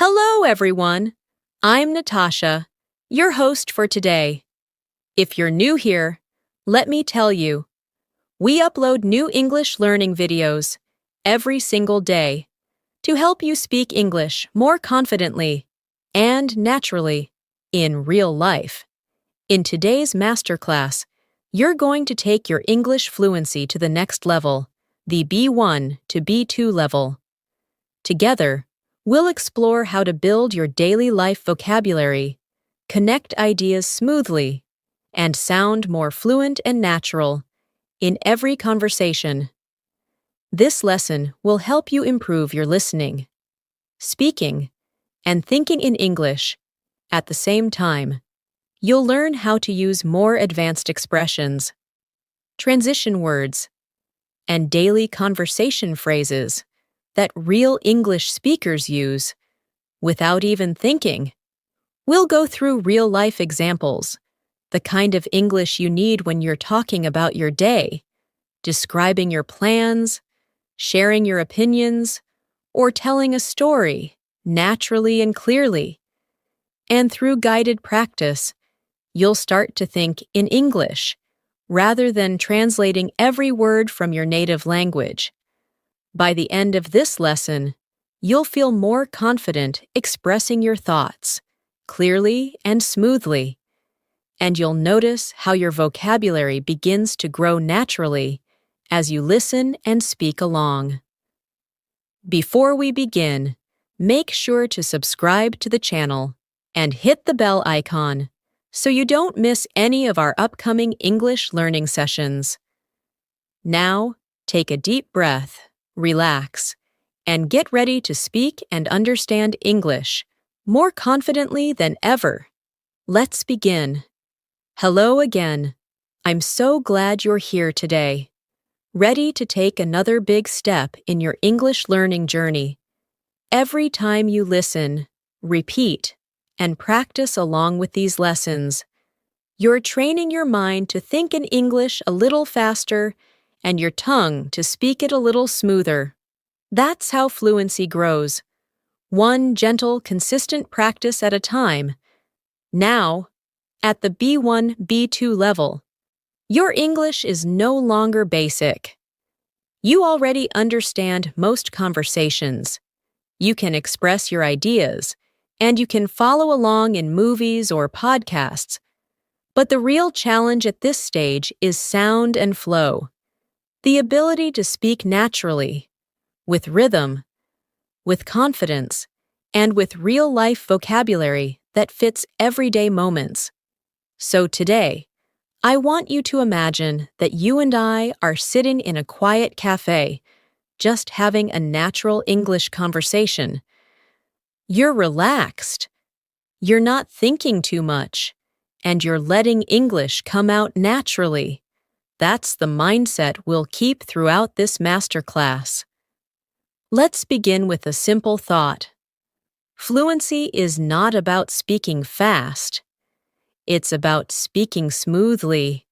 Hello, everyone. I'm Natasha, your host for today. If you're new here, let me tell you, we upload new English learning videos every single day to help you speak English more confidently and naturally in real life. In today's masterclass, you're going to take your English fluency to the next level, the B1 to B2 level. Together, we'll explore how to build your daily life vocabulary, connect ideas smoothly, and sound more fluent and natural in every conversation. This lesson will help you improve your listening, speaking, and thinking in English. At the same time, you'll learn how to use more advanced expressions, transition words, and daily conversation phrases that real English speakers use without even thinking. We'll go through real-life examples, the kind of English you need when you're talking about your day, describing your plans, sharing your opinions, or telling a story naturally and clearly. And through guided practice, you'll start to think in English rather than translating every word from your native language. By the end of this lesson, you'll feel more confident expressing your thoughts clearly and smoothly, and you'll notice how your vocabulary begins to grow naturally as you listen and speak along. Before we begin, make sure to subscribe to the channel and hit the bell icon so you don't miss any of our upcoming English learning sessions. Now, take a deep breath, relax, and get ready to speak and understand English more confidently than ever. Let's begin. Hello again. I'm so glad you're here today, ready to take another big step in your English learning journey. Every time you listen, repeat, and practice along with these lessons, you're training your mind to think in English a little faster and your tongue to speak it a little smoother. That's how fluency grows, one gentle, consistent practice at a time. Now, at the B1, B2 level, your English is no longer basic. You already understand most conversations. You can express your ideas, and you can follow along in movies or podcasts. But the real challenge at this stage is sound and flow, the ability to speak naturally, with rhythm, with confidence, and with real-life vocabulary that fits everyday moments. So today, I want you to imagine that you and I are sitting in a quiet cafe, just having a natural English conversation. You're relaxed. You're not thinking too much, and you're letting English come out naturally. That's the mindset we'll keep throughout this masterclass. Let's begin with a simple thought. Fluency is not about speaking fast. It's about speaking smoothly.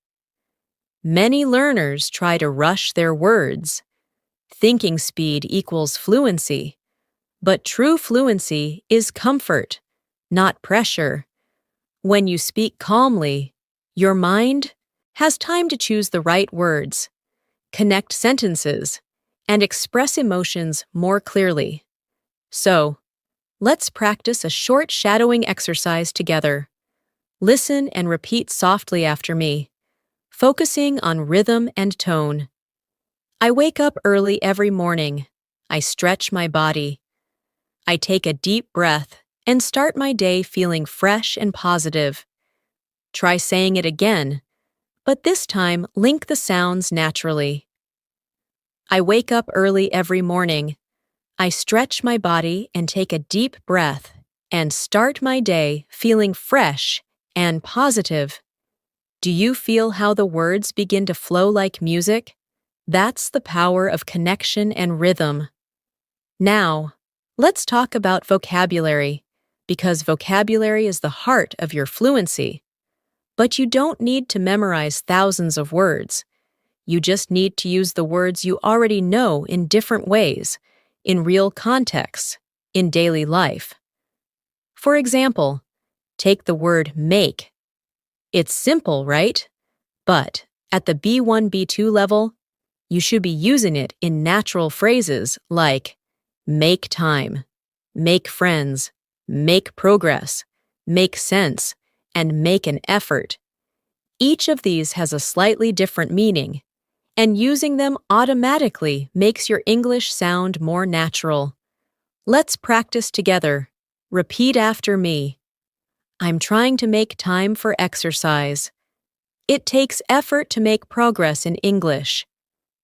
Many learners try to rush their words. Thinking speed equals fluency. But true fluency is comfort, not pressure. When you speak calmly, your mind has time to choose the right words, connect sentences, and express emotions more clearly. So, let's practice a short shadowing exercise together. Listen and repeat softly after me, focusing on rhythm and tone. I wake up early every morning. I stretch my body. I take a deep breath and start my day feeling fresh and positive. Try saying it again, but this time link the sounds naturally. I wake up early every morning. I stretch my body and take a deep breath and start my day feeling fresh and positive. Do you feel how the words begin to flow like music? That's the power of connection and rhythm. Now, let's talk about vocabulary, because vocabulary is the heart of your fluency. But you don't need to memorize thousands of words. You just need to use the words you already know in different ways, in real contexts, in daily life. For example, take the word make. It's simple, right? But at the B1, B2 level, you should be using it in natural phrases like make time, make friends, make progress, make sense, and make an effort. Each of these has a slightly different meaning, and using them automatically makes your English sound more natural. Let's practice together. Repeat after me. I'm trying to make time for exercise. It takes effort to make progress in English.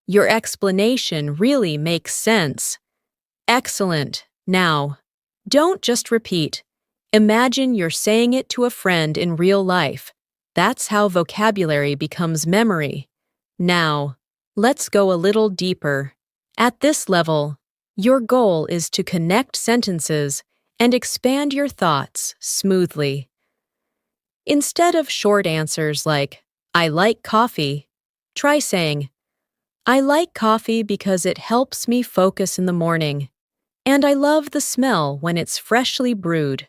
Your explanation really makes sense. Excellent. Now, don't just repeat. Imagine you're saying it to a friend in real life. That's how vocabulary becomes memory. Now, let's go a little deeper. At this level, your goal is to connect sentences and expand your thoughts smoothly. Instead of short answers like, I like coffee, try saying, I like coffee because it helps me focus in the morning, and I love the smell when it's freshly brewed.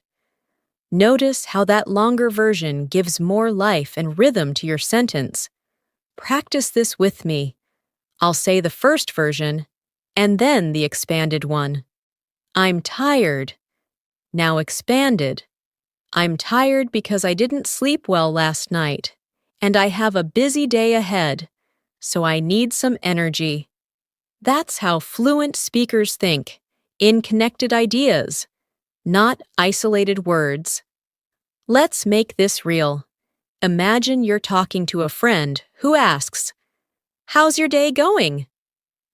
Notice how that longer version gives more life and rhythm to your sentence. Practice this with me. I'll say the first version, and then the expanded one. I'm tired. Now expanded. I'm tired because I didn't sleep well last night, and I have a busy day ahead, so I need some energy. That's how fluent speakers think, in connected ideas, not isolated words. Let's make this real. Imagine you're talking to a friend who asks, How's your day going?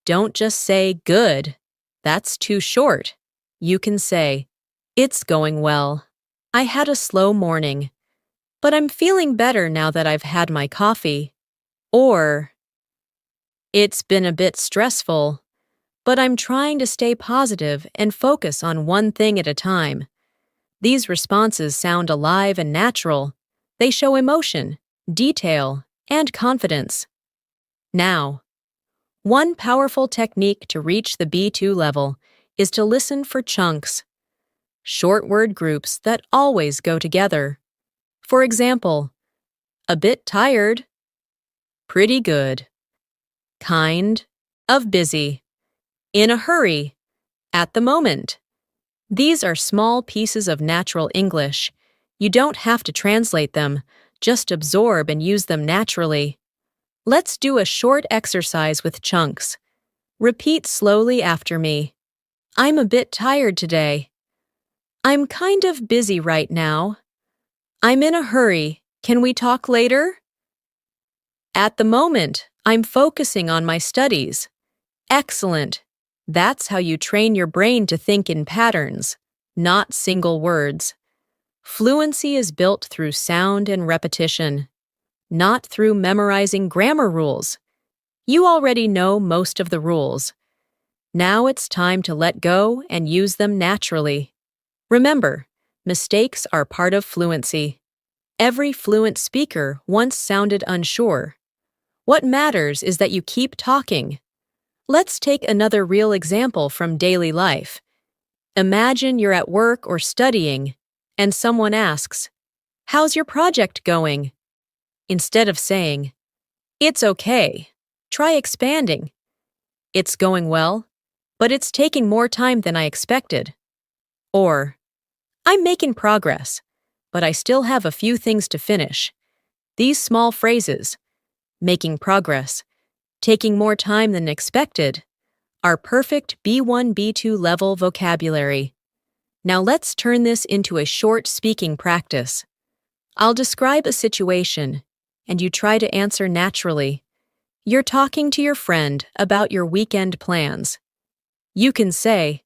Don't just say good. That's too short. You can say, It's going well. I had a slow morning, but I'm feeling better now that I've had my coffee. Or, It's been a bit stressful, but I'm trying to stay positive and focus on one thing at a time. These responses sound alive and natural. They show emotion, detail, and confidence. Now, one powerful technique to reach the B2 level is to listen for chunks, short word groups that always go together. For example, a bit tired, pretty good, kind, of busy, in a hurry, at the moment. These are small pieces of natural English. You don't have to translate them, just absorb and use them naturally. Let's do a short exercise with chunks. Repeat slowly after me. I'm a bit tired today. I'm kind of busy right now. I'm in a hurry. Can we talk later? At the moment, I'm focusing on my studies. Excellent. That's how you train your brain to think in patterns, not single words. Fluency is built through sound and repetition, not through memorizing grammar rules. You already know most of the rules. Now it's time to let go and use them naturally. Remember, mistakes are part of fluency. Every fluent speaker once sounded unsure. What matters is that you keep talking. Let's take another real example from daily life. Imagine you're at work or studying, and someone asks, How's your project going? Instead of saying, It's okay, try expanding. It's going well, but it's taking more time than I expected. Or, I'm making progress, but I still have a few things to finish. These small phrases, making progress, taking more time than expected, are perfect B1, B2 level vocabulary. Now let's turn this into a short speaking practice. I'll describe a situation, and you try to answer naturally. You're talking to your friend about your weekend plans. You can say,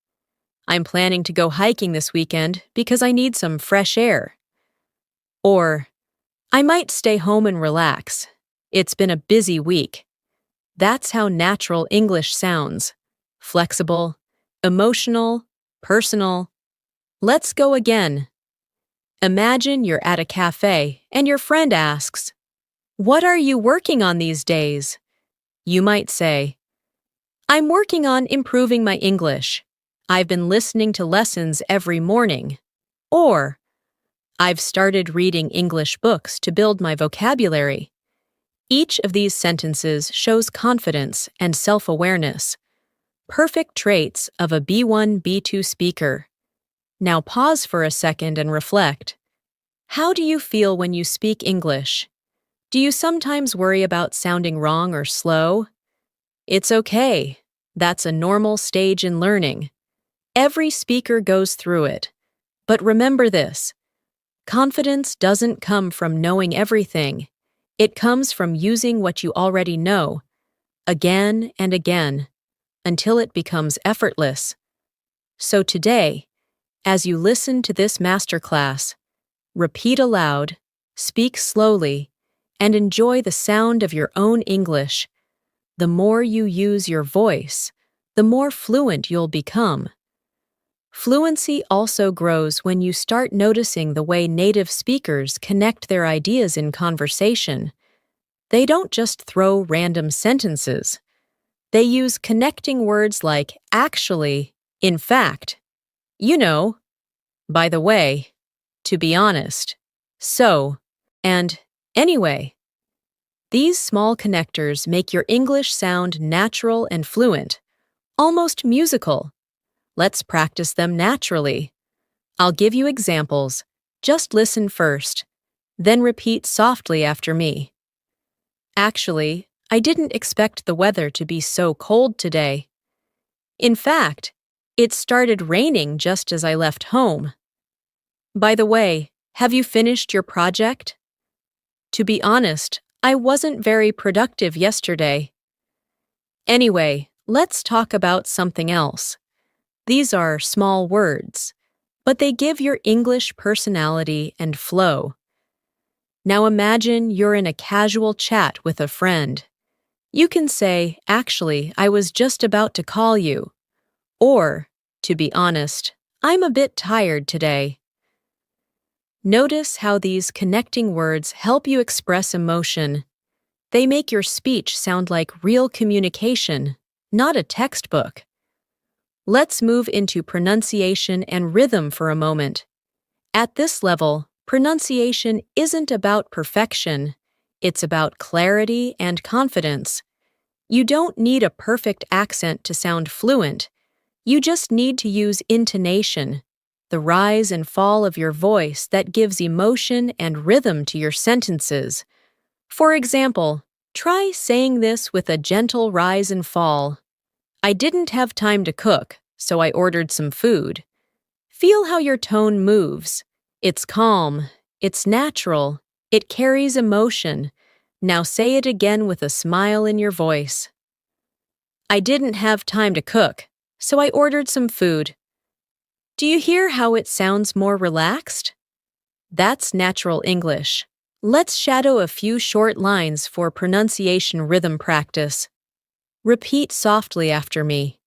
I'm planning to go hiking this weekend because I need some fresh air. Or, I might stay home and relax. It's been a busy week. That's how natural English sounds. Flexible, emotional, personal. Let's go again. Imagine you're at a cafe and your friend asks, What are you working on these days? You might say, I'm working on improving my English. I've been listening to lessons every morning. Or, I've started reading English books to build my vocabulary. Each of these sentences shows confidence and self-awareness, perfect traits of a B1, B2 speaker. Now pause for a second and reflect. How do you feel when you speak English? Do you sometimes worry about sounding wrong or slow? It's okay. That's a normal stage in learning. Every speaker goes through it. But remember this: confidence doesn't come from knowing everything. It comes from using what you already know, again and again, until it becomes effortless. So today, as you listen to this masterclass, repeat aloud, speak slowly, and enjoy the sound of your own English. The more you use your voice, the more fluent you'll become. Fluency also grows when you start noticing the way native speakers connect their ideas in conversation. They don't just throw random sentences. They use connecting words like actually, in fact, you know, by the way, to be honest, so, and anyway. These small connectors make your English sound natural and fluent, almost musical. Let's practice them naturally. I'll give you examples. Just listen first, then repeat softly after me. Actually, I didn't expect the weather to be so cold today. In fact, it started raining just as I left home. By the way, have you finished your project? To be honest, I wasn't very productive yesterday. Anyway, let's talk about something else. These are small words, but they give your English personality and flow. Now imagine you're in a casual chat with a friend. You can say, actually, I was just about to call you. Or, to be honest, I'm a bit tired today. Notice how these connecting words help you express emotion. They make your speech sound like real communication, not a textbook. Let's move into pronunciation and rhythm for a moment. At this level, pronunciation isn't about perfection. It's about clarity and confidence. You don't need a perfect accent to sound fluent. You just need to use intonation, the rise and fall of your voice that gives emotion and rhythm to your sentences. For example, try saying this with a gentle rise and fall. I didn't have time to cook, so I ordered some food. Feel how your tone moves. It's calm, it's natural, it carries emotion. Now say it again with a smile in your voice. I didn't have time to cook, so I ordered some food. Do you hear how it sounds more relaxed? That's natural English. Let's shadow a few short lines for pronunciation rhythm practice. Repeat softly after me.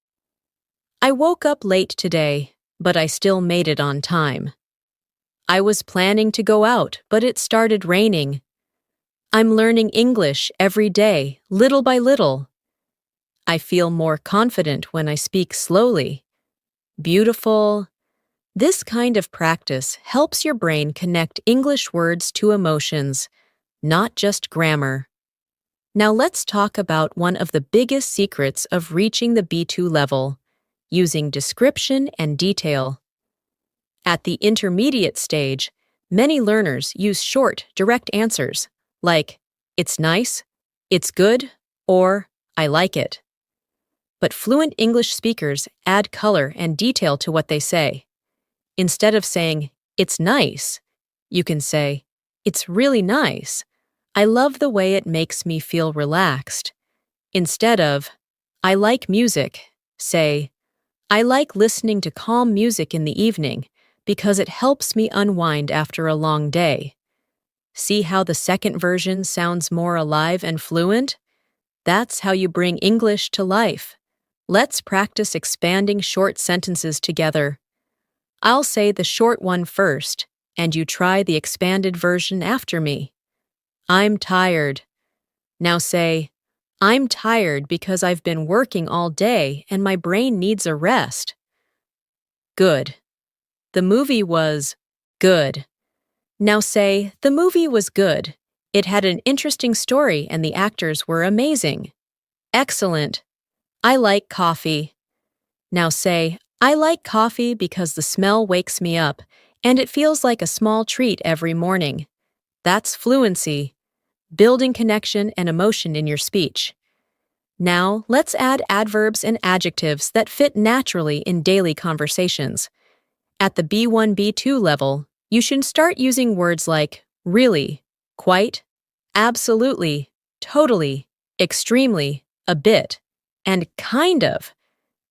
I woke up late today, but I still made it on time. I was planning to go out, but it started raining. I'm learning English every day, little by little. I feel more confident when I speak slowly. Beautiful. This kind of practice helps your brain connect English words to emotions, not just grammar. Now let's talk about one of the biggest secrets of reaching the B2 level, using description and detail. At the intermediate stage, many learners use short, direct answers, like, it's nice, it's good, or I like it. But fluent English speakers add color and detail to what they say. Instead of saying, it's nice, you can say, it's really nice. I love the way it makes me feel relaxed. Instead of, I like music, say, I like listening to calm music in the evening because it helps me unwind after a long day. See how the second version sounds more alive and fluent? That's how you bring English to life. Let's practice expanding short sentences together. I'll say the short one first, and you try the expanded version after me. I'm tired. Now say, I'm tired because I've been working all day and my brain needs a rest. Good. The movie was Good. Now say, the movie was good. It had an interesting story and the actors were amazing. Excellent. I like coffee. Now say, I like coffee because the smell wakes me up and it feels like a small treat every morning. That's fluency, building connection and emotion in your speech. Now, let's add adverbs and adjectives that fit naturally in daily conversations. At the B1, B2 level, you should start using words like really, quite, absolutely, totally, extremely, a bit, and kind of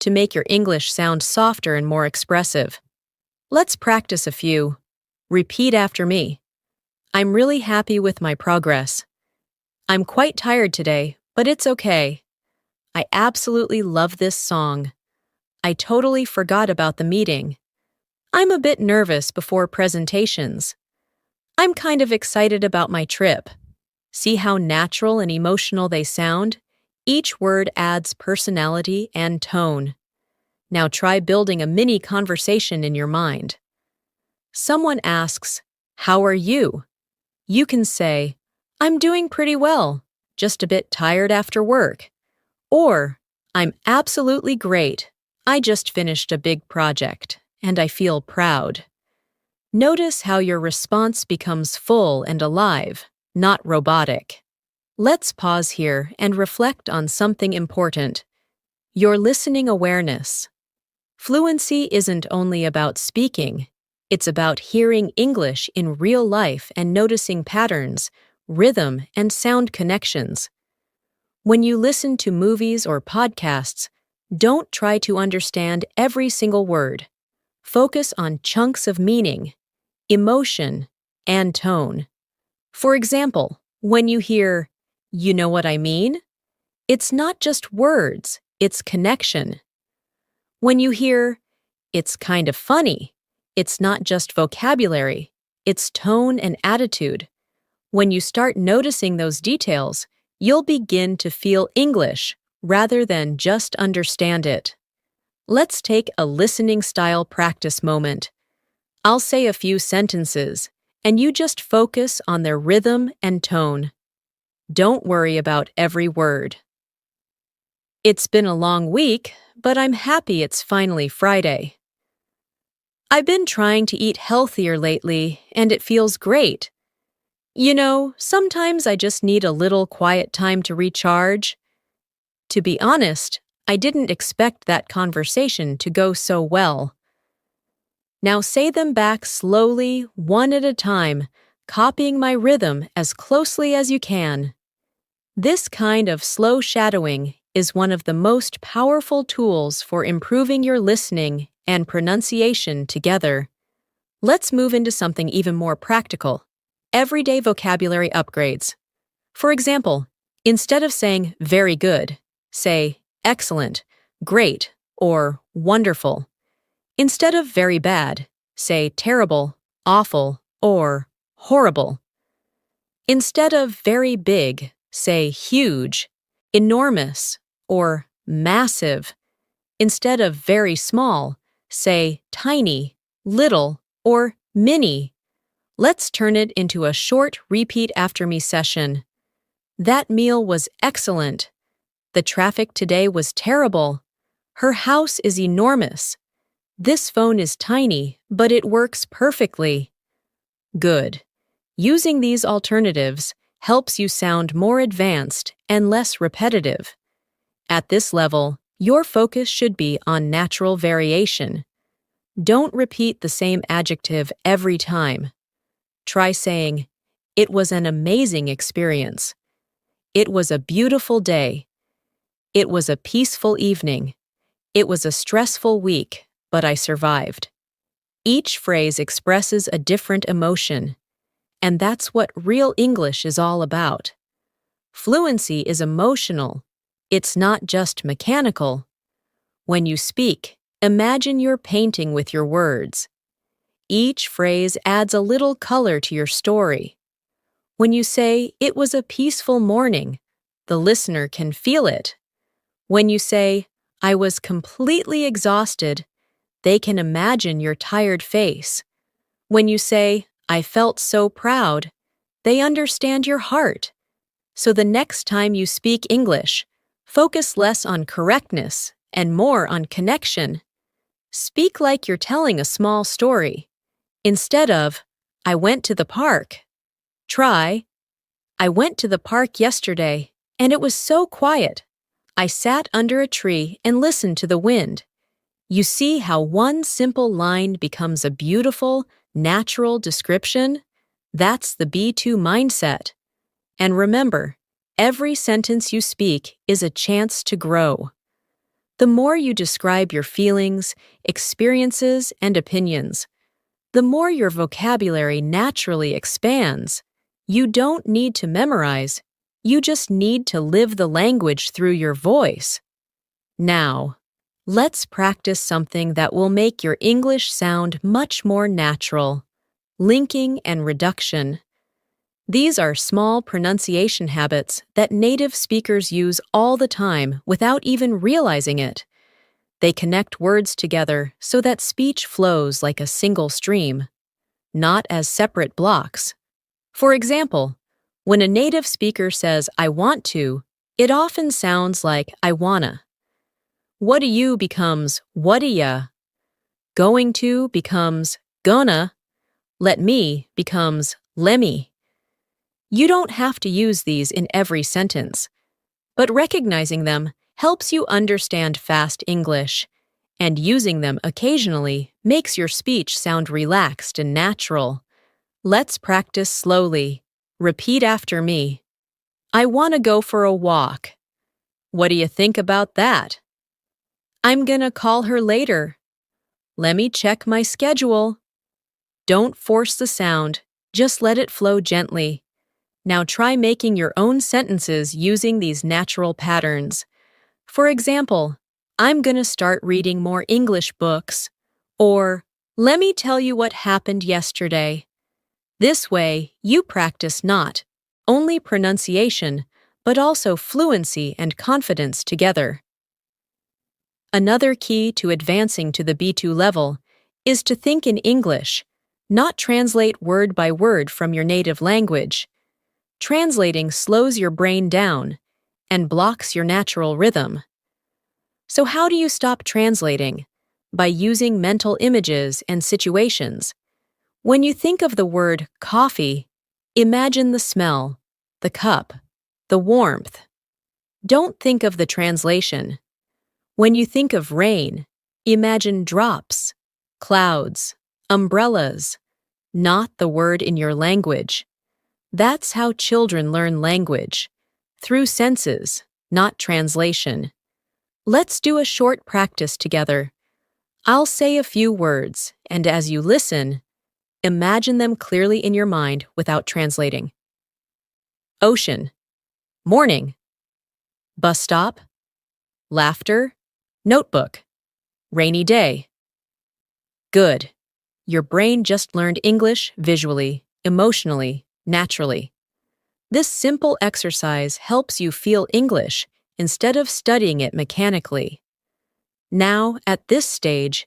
to make your English sound softer and more expressive. Let's practice a few. Repeat after me. I'm really happy with my progress. I'm quite tired today, but it's okay. I absolutely love this song. I totally forgot about the meeting. I'm a bit nervous before presentations. I'm kind of excited about my trip. See how natural and emotional they sound? Each word adds personality and tone. Now try building a mini conversation in your mind. Someone asks, "How are you?" You can say, "I'm doing pretty well, just a bit tired after work." Or, "I'm absolutely great. I just finished a big project, and I feel proud." Notice how your response becomes full and alive, not robotic. Let's pause here and reflect on something important. Your listening awareness. Fluency isn't only about speaking, it's about hearing English in real life and noticing patterns, rhythm, and sound connections. When you listen to movies or podcasts, don't try to understand every single word. Focus on chunks of meaning, emotion, and tone. For example, when you hear, "You know what I mean?" It's not just words, it's connection. When you hear, "It's kind of funny," it's not just vocabulary, it's tone and attitude. When you start noticing those details, you'll begin to feel English rather than just understand it. Let's take a listening style practice moment. I'll say a few sentences, and you just focus on their rhythm and tone. Don't worry about every word. It's been a long week, but I'm happy it's finally Friday. I've been trying to eat healthier lately, and it feels great. You know, sometimes I just need a little quiet time to recharge. To be honest, I didn't expect that conversation to go so well. Now say them back slowly, one at a time, copying my rhythm as closely as you can. This kind of slow shadowing is one of the most powerful tools for improving your listening and pronunciation together. Let's move into something even more practical. Everyday vocabulary upgrades. For example, instead of saying very good, say excellent, great, or wonderful. Instead of very bad, say terrible, awful, or horrible. Instead of very big, say huge, enormous, or massive. Instead of very small, say tiny, little, or mini. Let's turn it into a short repeat after me session. That meal was excellent. The traffic today was terrible. Her house is enormous. This phone is tiny, but it works perfectly. Good. Using these alternatives helps you sound more advanced and less repetitive. At this level, your focus should be on natural variation. Don't repeat the same adjective every time. Try saying, "It was an amazing experience." "It was a beautiful day." "It was a peaceful evening." "It was a stressful week, but I survived." Each phrase expresses a different emotion, and that's what real English is all about. Fluency is emotional. It's not just mechanical. When you speak, imagine you're painting with your words. Each phrase adds a little color to your story. When you say, "It was a peaceful morning," the listener can feel it. When you say, "I was completely exhausted," they can imagine your tired face. When you say, I felt so proud, they understand your heart. So the next time you speak English, focus less on correctness and more on connection. Speak like you're telling a small story. Instead of, I went to the park. Try, I went to the park yesterday, and it was so quiet. I sat under a tree and listened to the wind. You see how one simple line becomes a beautiful, natural description? That's the B2 mindset. And remember, every sentence you speak is a chance to grow. The more you describe your feelings, experiences, and opinions, the more your vocabulary naturally expands. You don't need to memorize, you just need to live the language through your voice. Now, let's practice something that will make your English sound much more natural: linking and reduction. These are small pronunciation habits that native speakers use all the time without even realizing it. They connect words together so that speech flows like a single stream, not as separate blocks. For example, when a native speaker says, I want to, it often sounds like I wanna. What do you becomes what'ya. Going to becomes gonna. Let me becomes lemme. You don't have to use these in every sentence, but recognizing them helps you understand fast English, and using them occasionally makes your speech sound relaxed and natural. Let's practice slowly. Repeat after me. I want to go for a walk. What do you think about that? I'm gonna call her later. Let me check my schedule. Don't force the sound, just let it flow gently. Now try making your own sentences using these natural patterns. For example, I'm gonna start reading more English books. Or, let me tell you what happened yesterday. This way, you practice not only pronunciation, but also fluency and confidence together. Another key to advancing to the B2 level is to think in English, not translate word by word from your native language. Translating slows your brain down and blocks your natural rhythm. So how do you stop translating? By using mental images and situations. When you think of the word coffee, imagine the smell, the cup, the warmth. Don't think of the translation. When you think of rain, imagine drops, clouds, umbrellas, not the word in your language. That's how children learn language, through senses, not translation. Let's do a short practice together. I'll say a few words, and as you listen, imagine them clearly in your mind without translating. Ocean, morning. Bus stop, laughter, notebook, rainy day. Good. Your brain just learned English visually, emotionally, naturally. This simple exercise helps you feel English instead of studying it mechanically. Now, at this stage,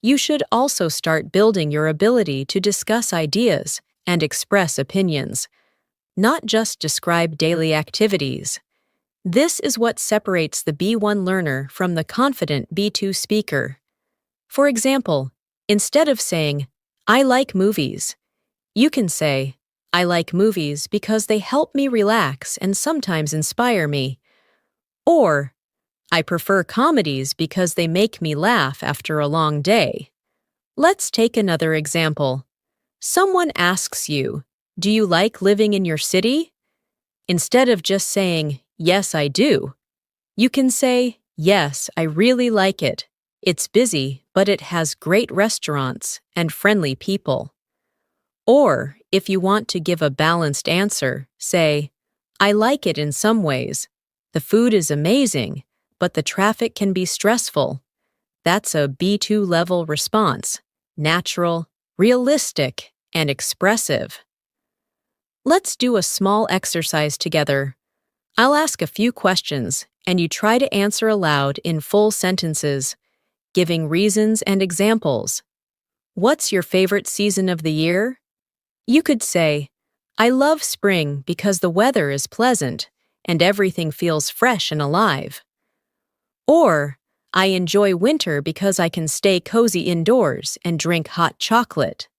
you should also start building your ability to discuss ideas and express opinions, not just describe daily activities. This is what separates the B1 learner from the confident B2 speaker. For example, instead of saying, I like movies, you can say, I like movies because they help me relax and sometimes inspire me. Or, I prefer comedies because they make me laugh after a long day. Let's take another example. Someone asks you, do you like living in your city? Instead of just saying, yes, I do, you can say, yes, I really like it. It's busy, but it has great restaurants and friendly people. Or, if you want to give a balanced answer, say, I like it in some ways. The food is amazing, but the traffic can be stressful. That's a B2 level response, natural, realistic, and expressive. Let's do a small exercise together. I'll ask a few questions, and you try to answer aloud in full sentences, giving reasons and examples. What's your favorite season of the year? You could say, I love spring because the weather is pleasant and everything feels fresh and alive. Or, I enjoy winter because I can stay cozy indoors and drink hot chocolate.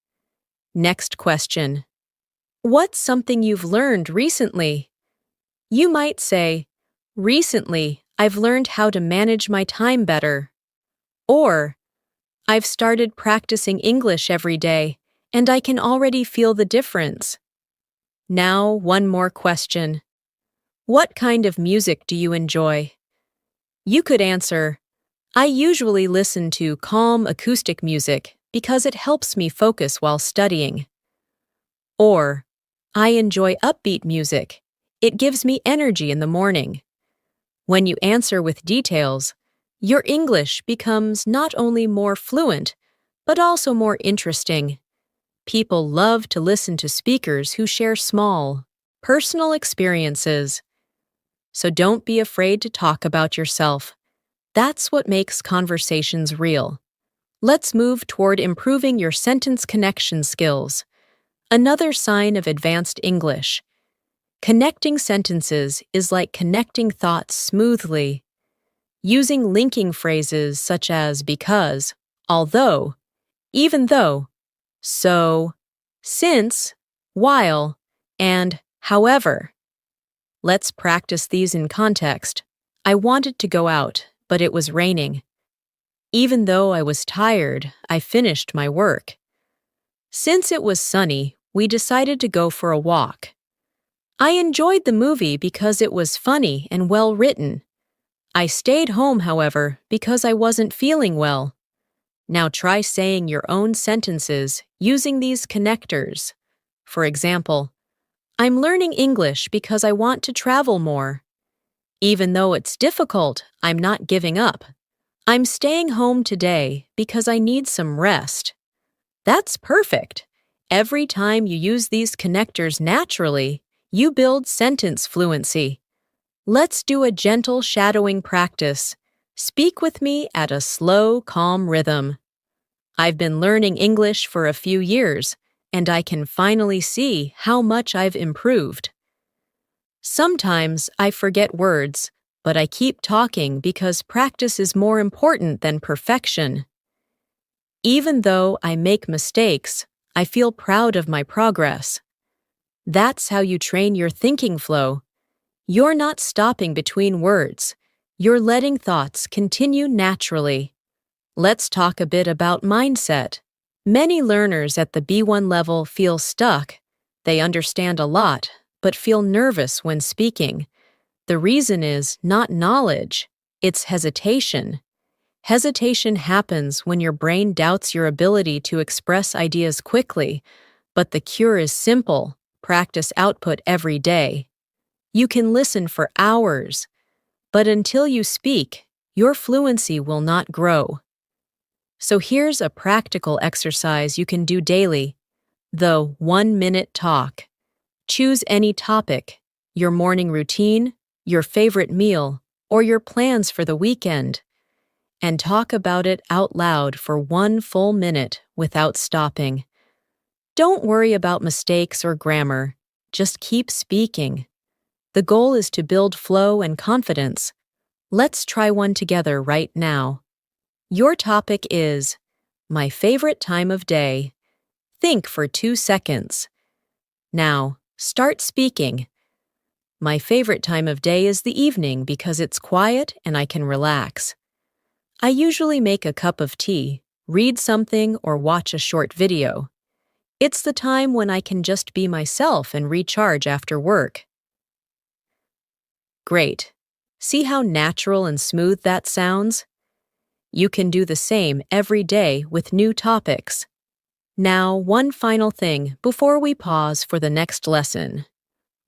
Next question. What's something you've learned recently? You might say, recently, I've learned how to manage my time better. Or, I've started practicing English every day, and I can already feel the difference. Now, one more question. What kind of music do you enjoy? You could answer, I usually listen to calm acoustic music because it helps me focus while studying. Or, I enjoy upbeat music. It gives me energy in the morning. When you answer with details, your English becomes not only more fluent, but also more interesting. People love to listen to speakers who share small, personal experiences. So don't be afraid to talk about yourself. That's what makes conversations real. Let's move toward improving your sentence connection skills. Another sign of advanced English. Connecting sentences is like connecting thoughts smoothly. Using linking phrases such as because, although, even though, so, since, while, and however. Let's practice these in context. I wanted to go out, but it was raining. Even though I was tired, I finished my work. Since it was sunny, we decided to go for a walk. I enjoyed the movie because it was funny and well written. I stayed home, however, because I wasn't feeling well. Now try saying your own sentences using these connectors. For example, I'm learning English because I want to travel more. Even though it's difficult, I'm not giving up. I'm staying home today because I need some rest. That's perfect. Every time you use these connectors naturally, you build sentence fluency. Let's do a gentle shadowing practice. Speak with me at a slow, calm rhythm. I've been learning English for a few years, and I can finally see how much I've improved. Sometimes I forget words, but I keep talking because practice is more important than perfection. Even though I make mistakes, I feel proud of my progress. That's how you train your thinking flow. You're not stopping between words. You're letting thoughts continue naturally. Let's talk a bit about mindset. Many learners at the B1 level feel stuck. They understand a lot, but feel nervous when speaking. The reason is not knowledge, it's hesitation. Hesitation happens when your brain doubts your ability to express ideas quickly, but the cure is simple. Practice output every day. You can listen for hours, but until you speak, your fluency will not grow. So here's a practical exercise you can do daily. The 1-minute talk. Choose any topic, your morning routine, your favorite meal, or your plans for the weekend, and talk about it out loud for 1 full minute without stopping. Don't worry about mistakes or grammar. Just keep speaking. The goal is to build flow and confidence. Let's try one together right now. Your topic is, my favorite time of day. Think for 2 seconds. Now, start speaking. My favorite time of day is the evening because it's quiet and I can relax. I usually make a cup of tea, read something, or watch a short video. It's the time when I can just be myself and recharge after work. Great. See how natural and smooth that sounds? You can do the same every day with new topics. Now, one final thing before we pause for the next lesson.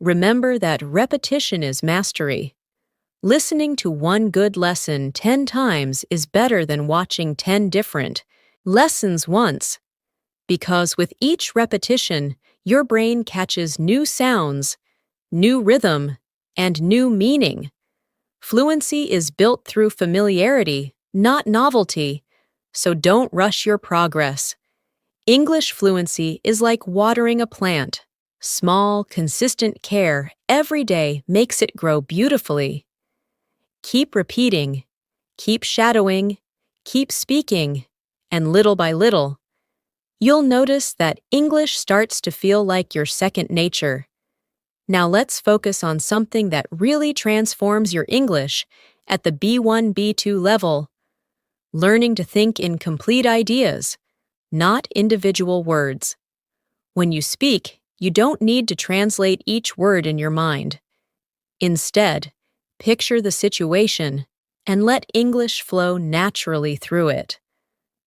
Remember that repetition is mastery. Listening to one good lesson 10 times is better than watching 10 different lessons once. Because with each repetition, your brain catches new sounds, new rhythm, and new meaning. Fluency is built through familiarity, not novelty, so don't rush your progress. English fluency is like watering a plant. Small, consistent care every day makes it grow beautifully. Keep repeating, keep shadowing, keep speaking, and little by little, you'll notice that English starts to feel like your second nature. Now let's focus on something that really transforms your English at the B1, B2 level, learning to think in complete ideas, not individual words. When you speak, you don't need to translate each word in your mind. Instead, picture the situation and let English flow naturally through it.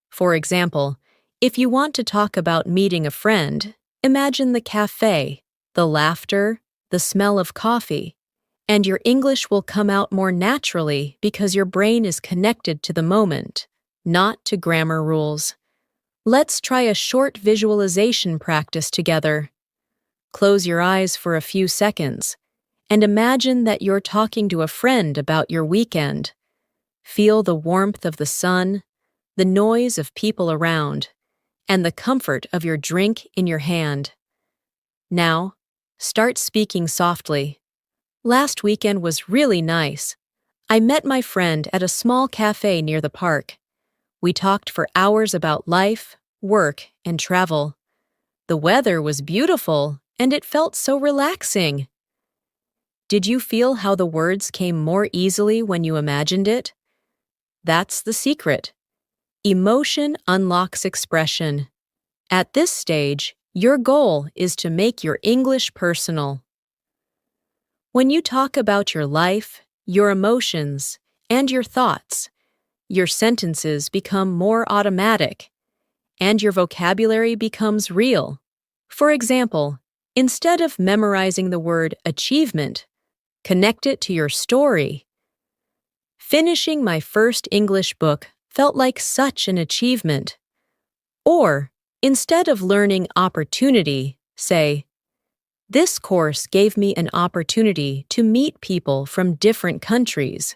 For example, if you want to talk about meeting a friend, imagine the cafe, the laughter, the smell of coffee, and your English will come out more naturally because your brain is connected to the moment, not to grammar rules. Let's try a short visualization practice together. Close your eyes for a few seconds and imagine that you're talking to a friend about your weekend. Feel the warmth of the sun, the noise of people around, and the comfort of your drink in your hand. Now, start speaking softly. Last weekend was really nice. I met my friend at a small cafe near the park. We talked for hours about life, work, and travel. The weather was beautiful, and it felt so relaxing. Did you feel how the words came more easily when you imagined it? That's the secret. Emotion unlocks expression. At this stage, your goal is to make your English personal. When you talk about your life, your emotions, and your thoughts, your sentences become more automatic, and your vocabulary becomes real. For example, instead of memorizing the word achievement, connect it to your story. Finishing my first English book felt like such an achievement. Or, instead of learning opportunity, say, this course gave me an opportunity to meet people from different countries.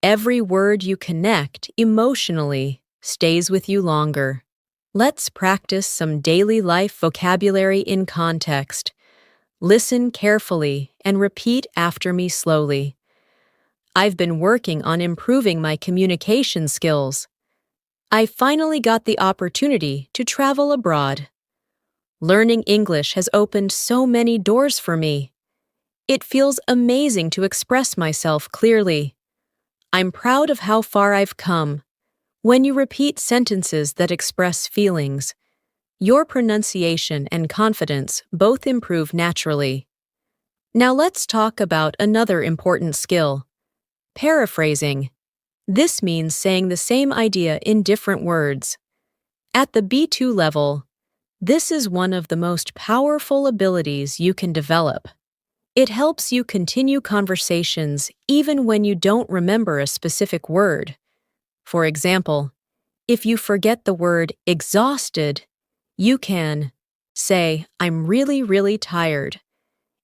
Every word you connect emotionally stays with you longer. Let's practice some daily life vocabulary in context. Listen carefully and repeat after me slowly. I've been working on improving my communication skills. I finally got the opportunity to travel abroad. Learning English has opened so many doors for me. It feels amazing to express myself clearly. I'm proud of how far I've come. When you repeat sentences that express feelings, your pronunciation and confidence both improve naturally. Now let's talk about another important skill: paraphrasing. This means saying the same idea in different words. At the B2 level, this is one of the most powerful abilities you can develop. It helps you continue conversations even when you don't remember a specific word. For example, if you forget the word exhausted, you can say, I'm really tired.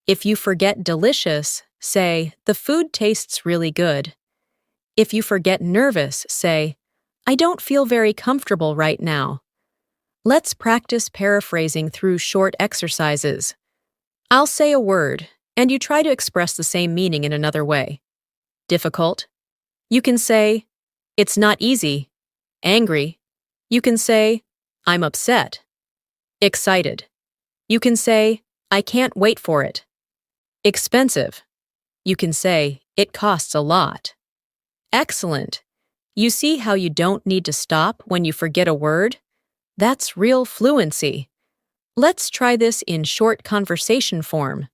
If you forget delicious, say, the food tastes really good. If you forget nervous, say, I don't feel very comfortable right now. Let's practice paraphrasing through short exercises. I'll say a word, and you try to express the same meaning in another way. Difficult? You can say, it's not easy. Angry? You can say, I'm upset. Excited? You can say, I can't wait for it. Expensive? You can say, it costs a lot. Excellent. You see how you don't need to stop when you forget a word? That's real fluency. Let's try this in short conversation form.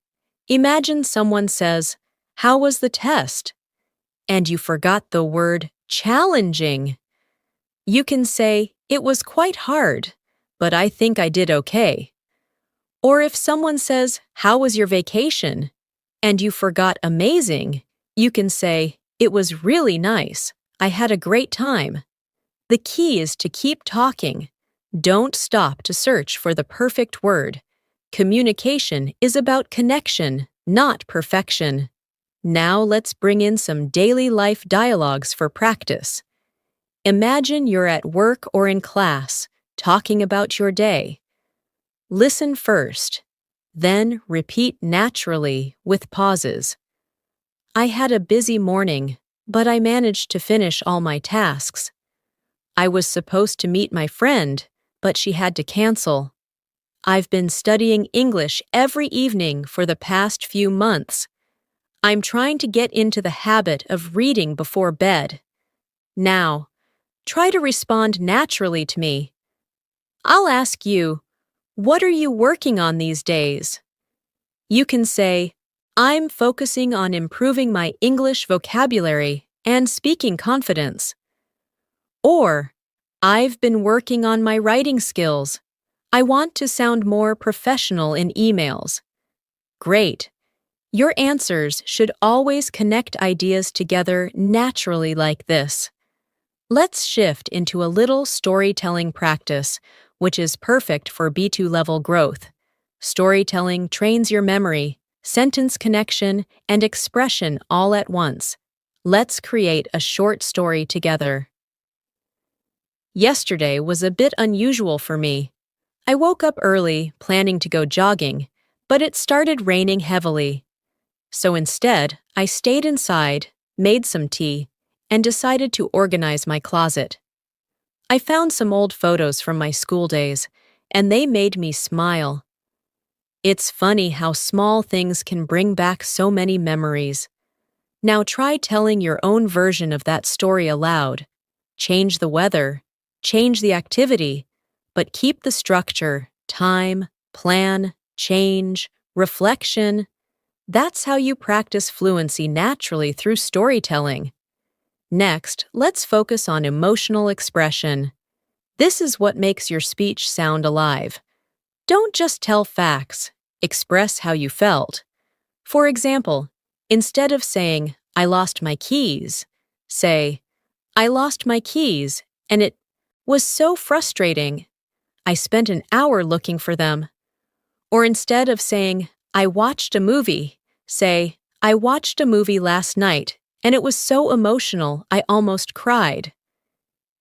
Imagine someone says, how was the test? And you forgot the word challenging. You can say, it was quite hard, but I think I did okay. Or if someone says, how was your vacation? And you forgot amazing, you can say, it was really nice. I had a great time. The key is to keep talking. Don't stop to search for the perfect word. Communication is about connection, not perfection. Now let's bring in some daily life dialogues for practice. Imagine you're at work or in class, talking about your day. Listen first, then repeat naturally with pauses. I had a busy morning, but I managed to finish all my tasks. I was supposed to meet my friend, but she had to cancel. I've been studying English every evening for the past few months. I'm trying to get into the habit of reading before bed. Now, try to respond naturally to me. I'll ask you, what are you working on these days? You can say, I'm focusing on improving my English vocabulary and speaking confidence. Or, I've been working on my writing skills. I want to sound more professional in emails. Great. Your answers should always connect ideas together naturally like this. Let's shift into a little storytelling practice, which is perfect for B2 level growth. Storytelling trains your memory, sentence connection, and expression all at once. Let's create a short story together. Yesterday was a bit unusual for me. I woke up early, planning to go jogging, but it started raining heavily. So instead, I stayed inside, made some tea, and decided to organize my closet. I found some old photos from my school days, and they made me smile. It's funny how small things can bring back so many memories. Now try telling your own version of that story aloud. Change the weather, change the activity, but keep the structure, time, plan, change, reflection. That's how you practice fluency naturally through storytelling. Next, let's focus on emotional expression. This is what makes your speech sound alive. Don't just tell facts, express how you felt. For example, instead of saying, I lost my keys, say, I lost my keys, and it was so frustrating. I spent an hour looking for them. Or instead of saying, I watched a movie, say, I watched a movie last night, and it was so emotional I almost cried.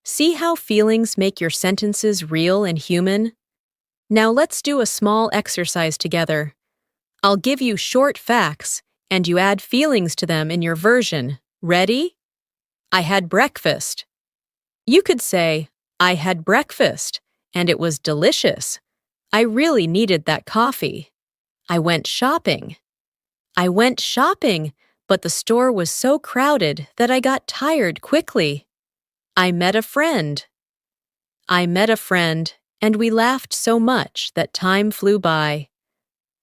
See how feelings make your sentences real and human? Now let's do a small exercise together. I'll give you short facts, and you add feelings to them in your version. Ready? I had breakfast. You could say, I had breakfast, and it was delicious. I really needed that coffee. I went shopping. I went shopping, but the store was so crowded that I got tired quickly. I met a friend. I met a friend, and we laughed so much that time flew by.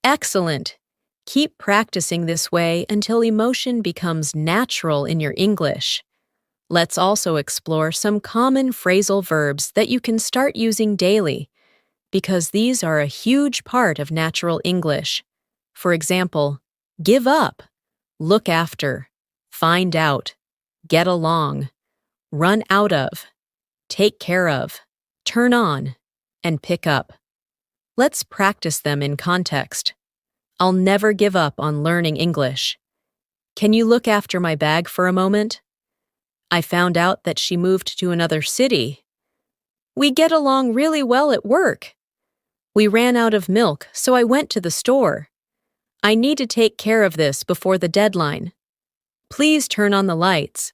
Excellent. Keep practicing this way until emotion becomes natural in your English. Let's also explore some common phrasal verbs that you can start using daily, because these are a huge part of natural English. For example, give up, look after, find out, get along, run out of, take care of, turn on, and pick up. Let's practice them in context. I'll never give up on learning English. Can you look after my bag for a moment? I found out that she moved to another city. We get along really well at work. We ran out of milk, so I went to the store. I need to take care of this before the deadline. Please turn on the lights.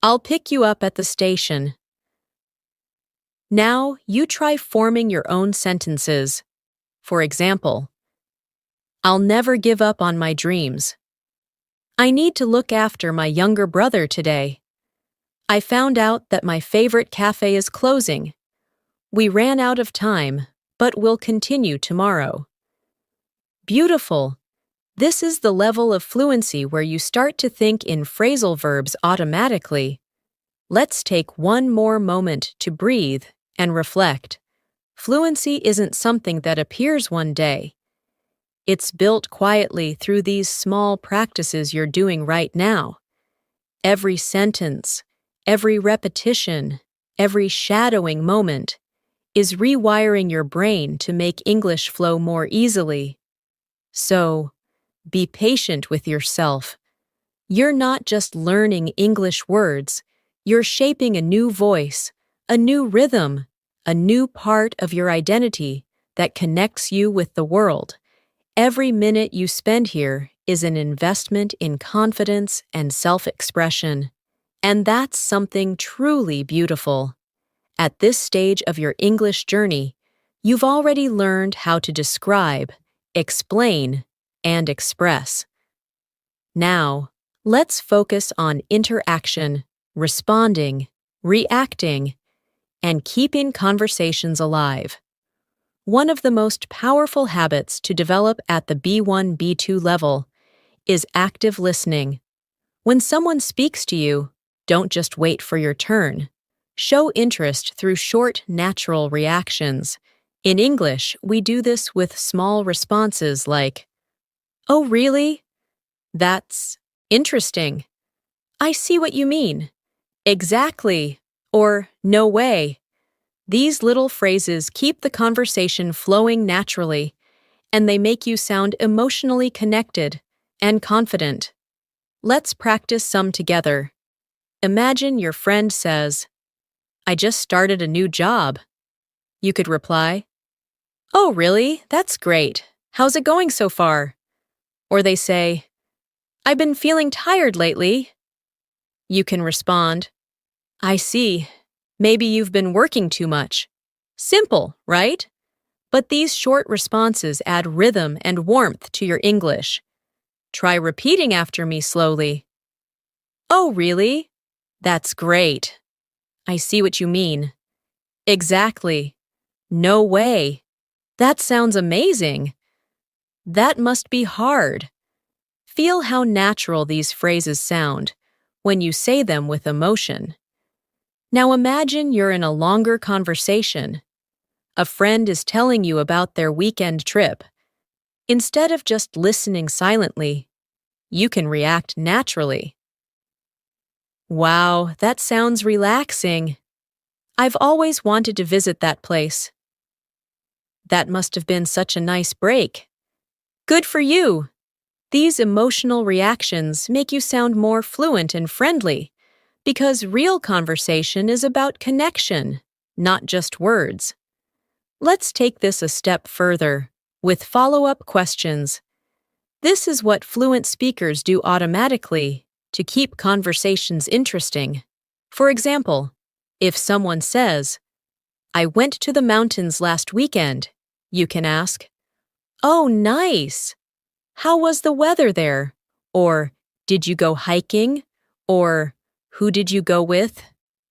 I'll pick you up at the station. Now, you try forming your own sentences. For example, I'll never give up on my dreams. I need to look after my younger brother today. I found out that my favorite cafe is closing. We ran out of time, but we'll continue tomorrow. Beautiful. This is the level of fluency where you start to think in phrasal verbs automatically. Let's take one more moment to breathe and reflect. Fluency isn't something that appears one day. It's built quietly through these small practices you're doing right now. Every sentence, every repetition, every shadowing moment is rewiring your brain to make English flow more easily. So, be patient with yourself. You're not just learning English words, you're shaping a new voice, a new rhythm, a new part of your identity that connects you with the world. Every minute you spend here is an investment in confidence and self-expression. And that's something truly beautiful. At this stage of your English journey, you've already learned how to describe, explain, and express. Now, let's focus on interaction, responding, reacting, and keeping conversations alive. One of the most powerful habits to develop at the B1, B2 level is active listening. When someone speaks to you, don't just wait for your turn. Show interest through short, natural reactions. In English, we do this with small responses like, "Oh, really? That's interesting. I see what you mean. Exactly." Or, "No way." These little phrases keep the conversation flowing naturally, and they make you sound emotionally connected and confident. Let's practice some together. Imagine your friend says, "I just started a new job." You could reply, "Oh, really? That's great. How's it going so far?" Or they say, "I've been feeling tired lately." You can respond, "I see. Maybe you've been working too much." Simple, right? But these short responses add rhythm and warmth to your English. Try repeating after me slowly. "Oh, really? That's great. I see what you mean. Exactly. No way. That sounds amazing. That must be hard." Feel how natural these phrases sound when you say them with emotion. Now imagine you're in a longer conversation. A friend is telling you about their weekend trip. Instead of just listening silently, you can react naturally. "Wow, that sounds relaxing. I've always wanted to visit that place. That must have been such a nice break. Good for you." These emotional reactions make you sound more fluent and friendly, because real conversation is about connection, not just words. Let's take this a step further, with follow-up questions. This is what fluent speakers do automatically to keep conversations interesting. For example, if someone says, "I went to the mountains last weekend," you can ask, "Oh, nice. How was the weather there?" Or, "Did you go hiking?" Or, "Who did you go with?"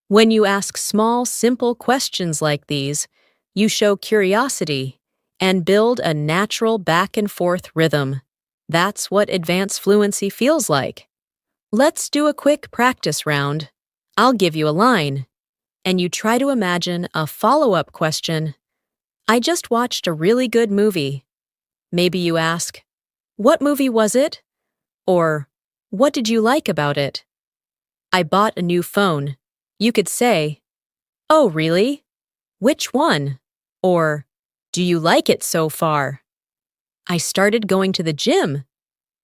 When you ask small, simple questions like these, you show curiosity and build a natural back-and-forth rhythm. That's what advanced fluency feels like. Let's do a quick practice round. I'll give you a line, and you try to imagine a follow-up question. "I just watched a really good movie." Maybe you ask, "What movie was it?" Or, "What did you like about it?" "I bought a new phone." You could say, "Oh, really? Which one?" Or, "Do you like it so far?" "I started going to the gym."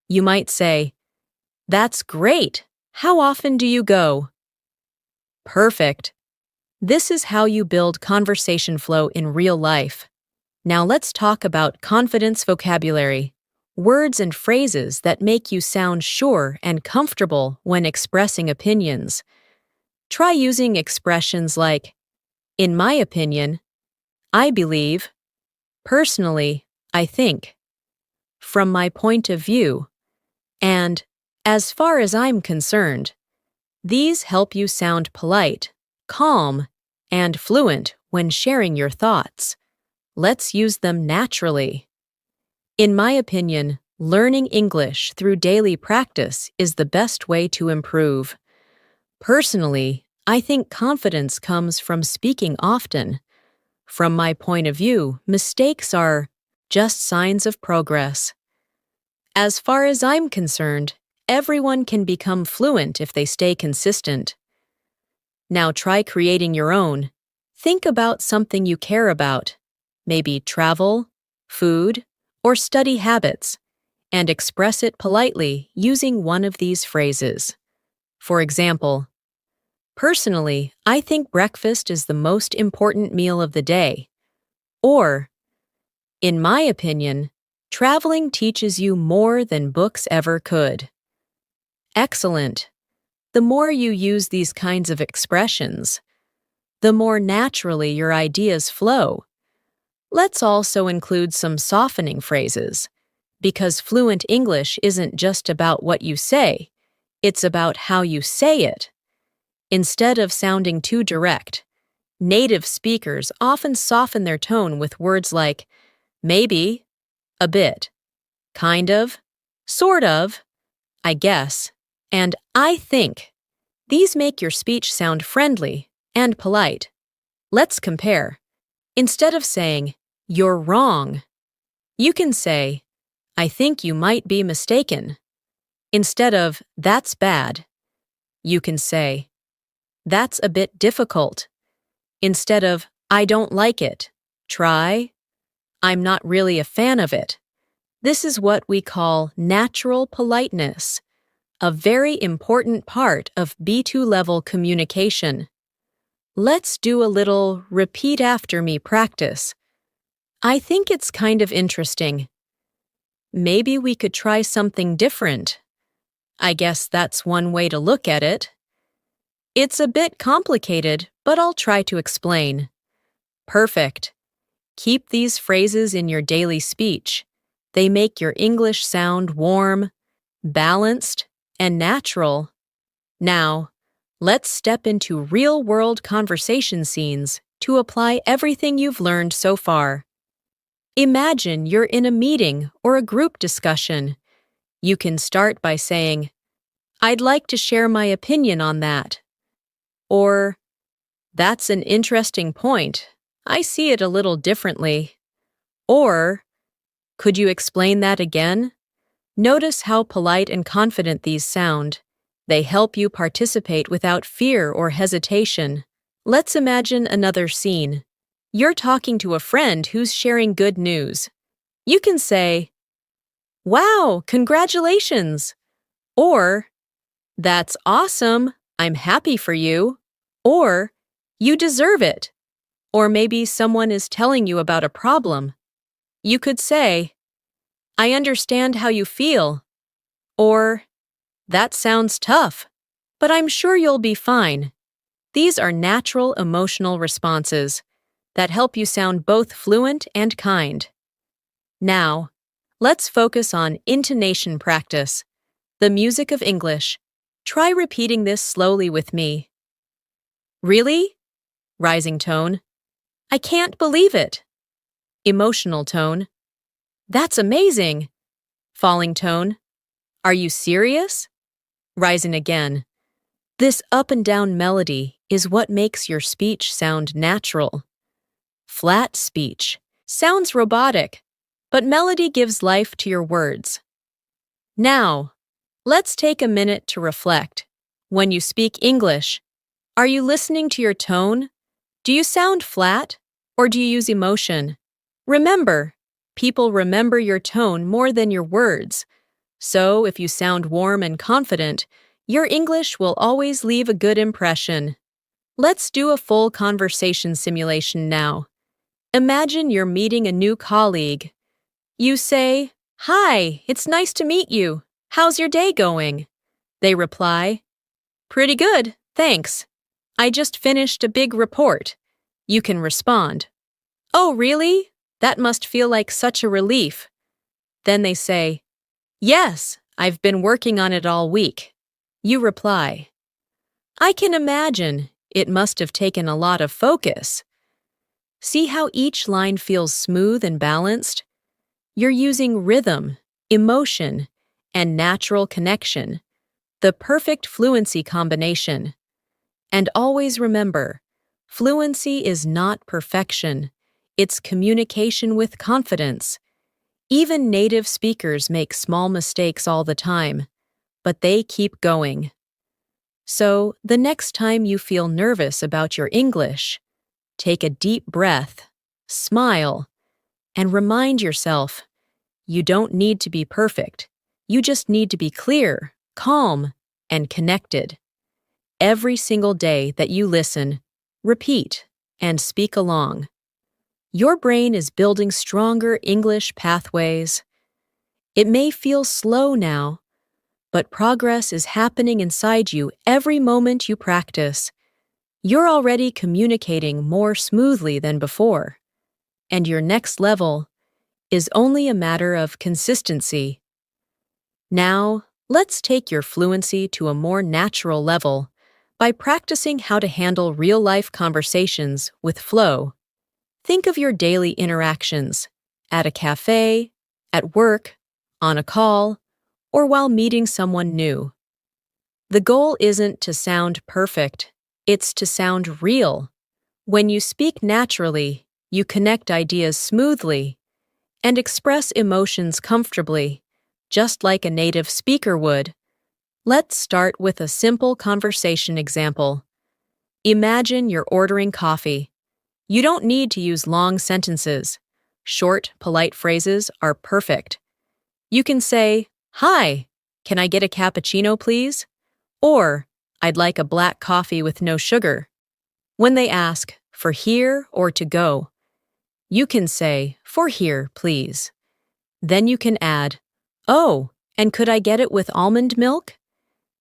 You might say, "That's great. How often do you go?" Perfect. This is how you build conversation flow in real life. Now let's talk about confidence vocabulary, words and phrases that make you sound sure and comfortable when expressing opinions. Try using expressions like, "In my opinion," "I believe," "Personally, I think," "From my point of view," and "As far as I'm concerned." These help you sound polite, calm, and fluent when sharing your thoughts. Let's use them naturally. In my opinion, learning English through daily practice is the best way to improve. Personally, I think confidence comes from speaking often. From my point of view, mistakes are just signs of progress. As far as I'm concerned, everyone can become fluent if they stay consistent. Now try creating your own. Think about something you care about, maybe travel, food, or study habits, and express it politely using one of these phrases. For example, Personally, I think breakfast is the most important meal of the day. Or, in my opinion, traveling teaches you more than books ever could. Excellent. The more you use these kinds of expressions, the more naturally your ideas flow. Let's also include some softening phrases, because fluent English isn't just about what you say, it's about how you say it. Instead of sounding too direct, native speakers often soften their tone with words like maybe, a bit, kind of, sort of, I guess, and I think. These make your speech sound friendly and polite. Let's compare. Instead of saying, "You're wrong," you can say, "I think you might be mistaken." Instead of, "That's bad," you can say, "That's a bit difficult." Instead of, "I don't like it," try, "I'm not really a fan of it." This is what we call natural politeness, a very important part of B2 level communication. Let's do a little repeat after me practice. I think it's kind of interesting. Maybe we could try something different. I guess that's one way to look at it. It's a bit complicated, but I'll try to explain. Perfect. Keep these phrases in your daily speech. They make your English sound warm, balanced, and natural. Now, let's step into real-world conversation scenes to apply everything you've learned so far. Imagine you're in a meeting or a group discussion. You can start by saying, "I'd like to share my opinion on that." Or, "That's an interesting point. I see it a little differently." Or, "Could you explain that again?" Notice how polite and confident these sound. They help you participate without fear or hesitation. Let's imagine another scene. You're talking to a friend who's sharing good news. You can say, "Wow, congratulations!" Or, "That's awesome, I'm happy for you." Or, "You deserve it." Or maybe someone is telling you about a problem. You could say, "I understand how you feel." Or, "That sounds tough, but I'm sure you'll be fine." These are natural emotional responses that help you sound both fluent and kind. Now, let's focus on intonation practice, the music of English. Try repeating this slowly with me. Really? Rising tone. I can't believe it. Emotional tone. That's amazing. Falling tone. Are you serious? Rising again. This up and down melody is what makes your speech sound natural. Flat speech sounds robotic, but melody gives life to your words. Now, let's take a minute to reflect. When you speak English, are you listening to your tone? Do you sound flat, or do you use emotion? Remember, people remember your tone more than your words. So if you sound warm and confident, your English will always leave a good impression. Let's do a full conversation simulation now. Imagine you're meeting a new colleague. You say, "Hi, it's nice to meet you. How's your day going?" They reply, "Pretty good, thanks. I just finished a big report." You can respond, "Oh, really? That must feel like such a relief." Then they say, "Yes, I've been working on it all week." You reply, "I can imagine. It must have taken a lot of focus." See how each line feels smooth and balanced? You're using rhythm, emotion, and natural connection, the perfect fluency combination. And always remember, fluency is not perfection. It's communication with confidence. Even native speakers make small mistakes all the time, but they keep going. So, the next time you feel nervous about your English, take a deep breath, smile, and remind yourself, you don't need to be perfect. You just need to be clear, calm, and connected. every single day that you listen, repeat, and speak along. Your brain is building stronger English pathways. It may feel slow now, but progress is happening inside you every moment you practice. You're already communicating more smoothly than before, and your next level is only a matter of consistency. Now, let's take your fluency to a more natural level by practicing how to handle real-life conversations with flow. Think of your daily interactions at a cafe, at work, on a call, or while meeting someone new. The goal isn't to sound perfect, it's to sound real. When you speak naturally, you connect ideas smoothly and express emotions comfortably, just like a native speaker would. Let's start with a simple conversation example. Imagine you're ordering coffee. You don't need to use long sentences. Short, polite phrases are perfect. You can say, "Hi, can I get a cappuccino, please?" Or, "I'd like a black coffee with no sugar." When they ask, "For here or to go?" you can say, "For here, please." Then you can add, "Oh, and could I get it with almond milk?"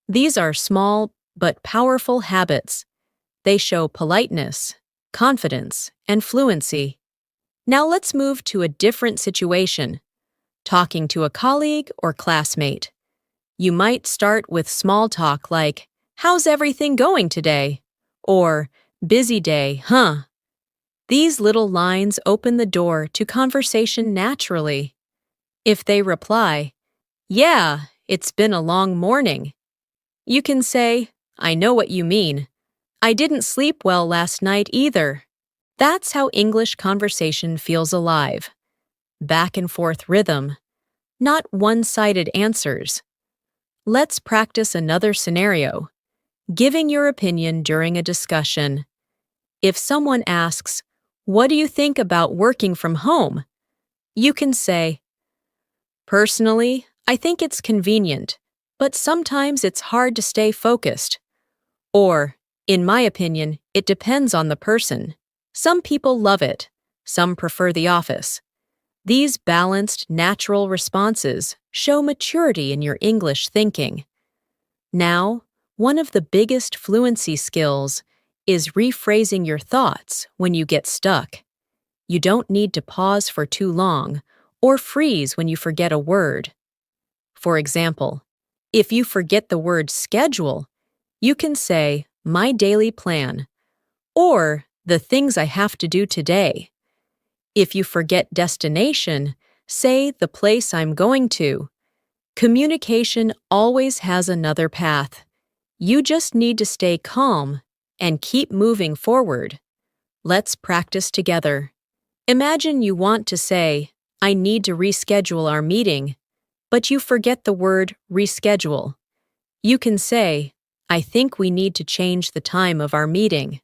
These are small but powerful habits. They show politeness, confidence, and fluency. Now let's move to a different situation. Talking to a colleague or classmate. You might start with small talk like, "How's everything going today?" Or, "Busy day, huh?" These little lines open the door to conversation naturally. If they reply, "Yeah, it's been a long morning," you can say, "I know what you mean. I didn't sleep well last night either." That's how English conversation feels alive. Back and forth rhythm, not one-sided answers. Let's practice another scenario. Giving your opinion during a discussion. If someone asks, "What do you think about working from home?" you can say, "Personally, I think it's convenient, but sometimes it's hard to stay focused." Or, "In my opinion, it depends on the person. Some people love it, some prefer the office." These balanced, natural responses show maturity in your English thinking. Now, one of the biggest fluency skills is rephrasing your thoughts when you get stuck. You don't need to pause for too long or freeze when you forget a word. For example, if you forget the word schedule, you can say, "My daily plan," or "The things I have to do today." If you forget destination, say, "The place I'm going to." Communication always has another path. You just need to stay calm and keep moving forward. Let's practice together. Imagine you want to say, "I need to reschedule our meeting," but you forget the word reschedule. You can say, "I think we need to change the time of our meeting."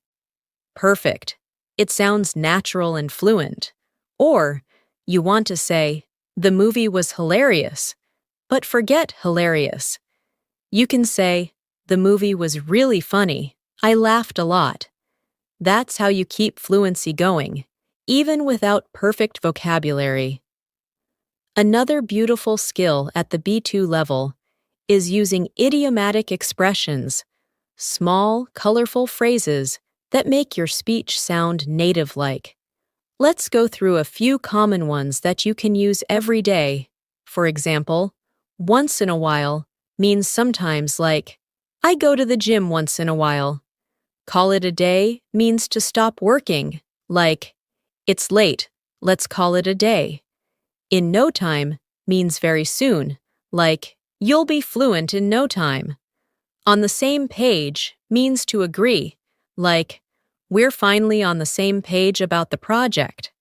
Perfect. It sounds natural and fluent. Or, you want to say, "The movie was hilarious," but forget hilarious. You can say, "The movie was really funny. I laughed a lot." That's how you keep fluency going, even without perfect vocabulary. Another beautiful skill at the B2 level is using idiomatic expressions, small, colorful phrases that make your speech sound native-like. Let's go through a few common ones that you can use every day. For example, "once in a while" means sometimes, like, "I go to the gym once in a while." "Call it a day" means to stop working, like, "It's late, let's call it a day." "In no time" means very soon, like, "You'll be fluent in no time." "On the same page" means to agree, like, "We're finally on the same page about the project."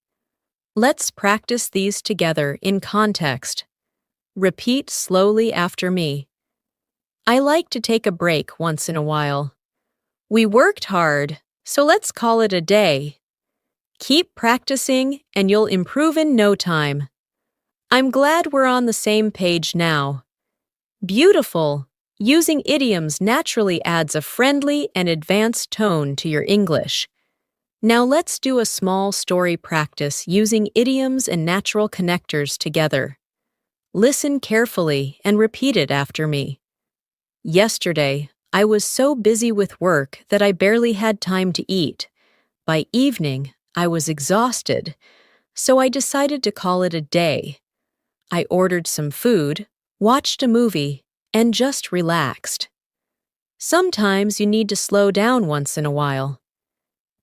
Let's practice these together in context. Repeat slowly after me. "I like to take a break once in a while." "We worked hard, so let's call it a day." Keep practicing and you'll improve in no time. "I'm glad we're on the same page now." Beautiful! Using idioms naturally adds a friendly and advanced tone to your English. Now let's do a small story practice using idioms and natural connectors together. Listen carefully and repeat it after me. Yesterday, I was so busy with work that I barely had time to eat. By evening, I was exhausted, so I decided to call it a day. I ordered some food, watched a movie, and just relaxed. Sometimes you need to slow down once in a while.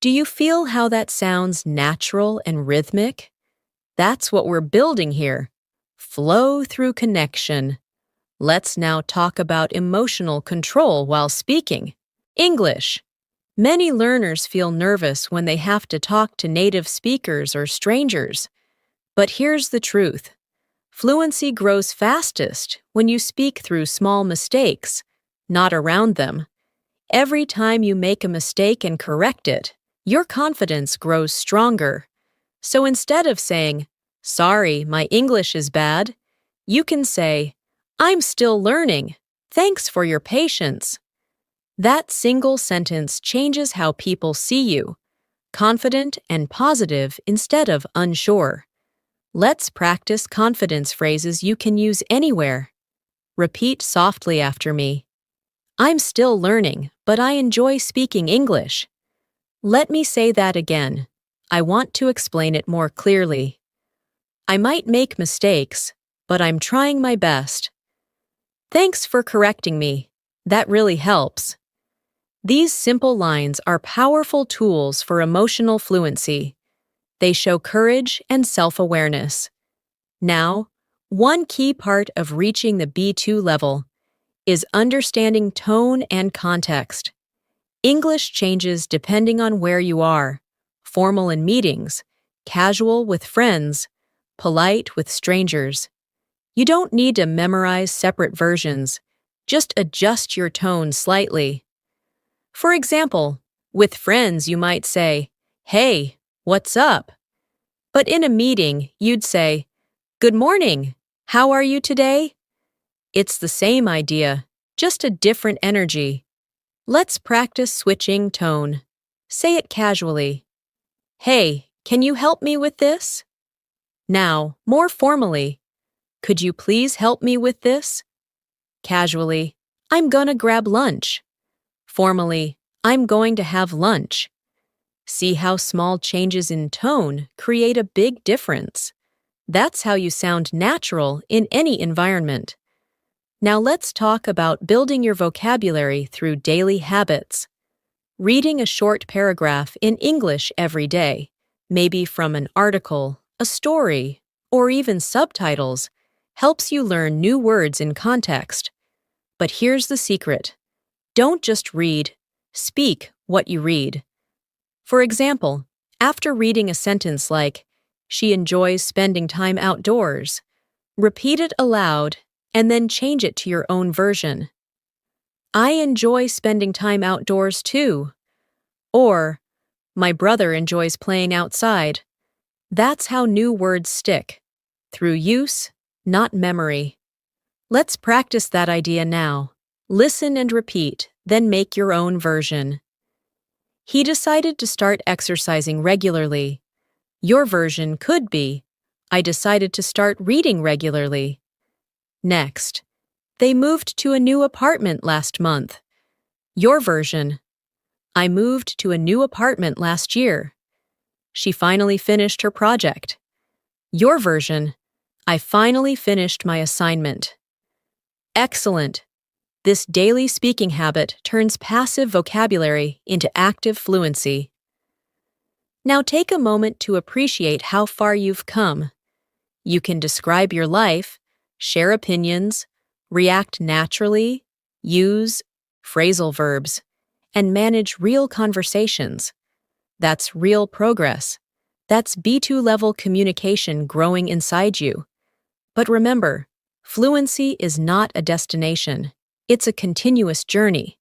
Do you feel how that sounds natural and rhythmic? That's what we're building here. Flow through connection. Let's now talk about emotional control while speaking. English. Many learners feel nervous when they have to talk to native speakers or strangers. But here's the truth. Fluency grows fastest when you speak through small mistakes, not around them. Every time you make a mistake and correct it, your confidence grows stronger. So instead of saying, "Sorry, my English is bad," you can say, "I'm still learning. Thanks for your patience." That single sentence changes how people see you, confident and positive instead of unsure. Let's practice confidence phrases you can use anywhere. Repeat softly after me. I'm still learning, but I enjoy speaking English. Let me say that again. I want to explain it more clearly. I might make mistakes, but I'm trying my best. Thanks for correcting me. That really helps. These simple lines are powerful tools for emotional fluency. They show courage and self-awareness. Now, one key part of reaching the B2 level is understanding tone and context. English changes depending on where you are, formal in meetings, casual with friends, polite with strangers. You don't need to memorize separate versions, just adjust your tone slightly. For example, with friends you might say, "Hey, what's up?" But in a meeting, you'd say, "Good morning. How are you today?" It's the same idea, just a different energy. Let's practice switching tone. Say it casually. "Hey, can you help me with this?" Now, more formally, "Could you please help me with this?" Casually, "I'm gonna grab lunch." Formally, "I'm going to have lunch." See how small changes in tone create a big difference. That's how you sound natural in any environment. Now let's talk about building your vocabulary through daily habits. Reading a short paragraph in English every day, maybe from an article, a story, or even subtitles, helps you learn new words in context. But here's the secret. Don't just read, speak what you read. For example, after reading a sentence like, "She enjoys spending time outdoors," repeat it aloud and then change it to your own version. "I enjoy spending time outdoors too." Or, "My brother enjoys playing outside." That's how new words stick, through use, not memory. Let's practice that idea now. Listen and repeat, then make your own version. He decided to start exercising regularly. Your version could be, "I decided to start reading regularly." Next, "They moved to a new apartment last month." Your version, "I moved to a new apartment last year." She finally finished her project. Your version, "I finally finished my assignment." Excellent! This daily speaking habit turns passive vocabulary into active fluency. Now take a moment to appreciate how far you've come. You can describe your life, share opinions, react naturally, use phrasal verbs, and manage real conversations. That's real progress. That's B2 level communication growing inside you. But remember, fluency is not a destination. It's a continuous journey.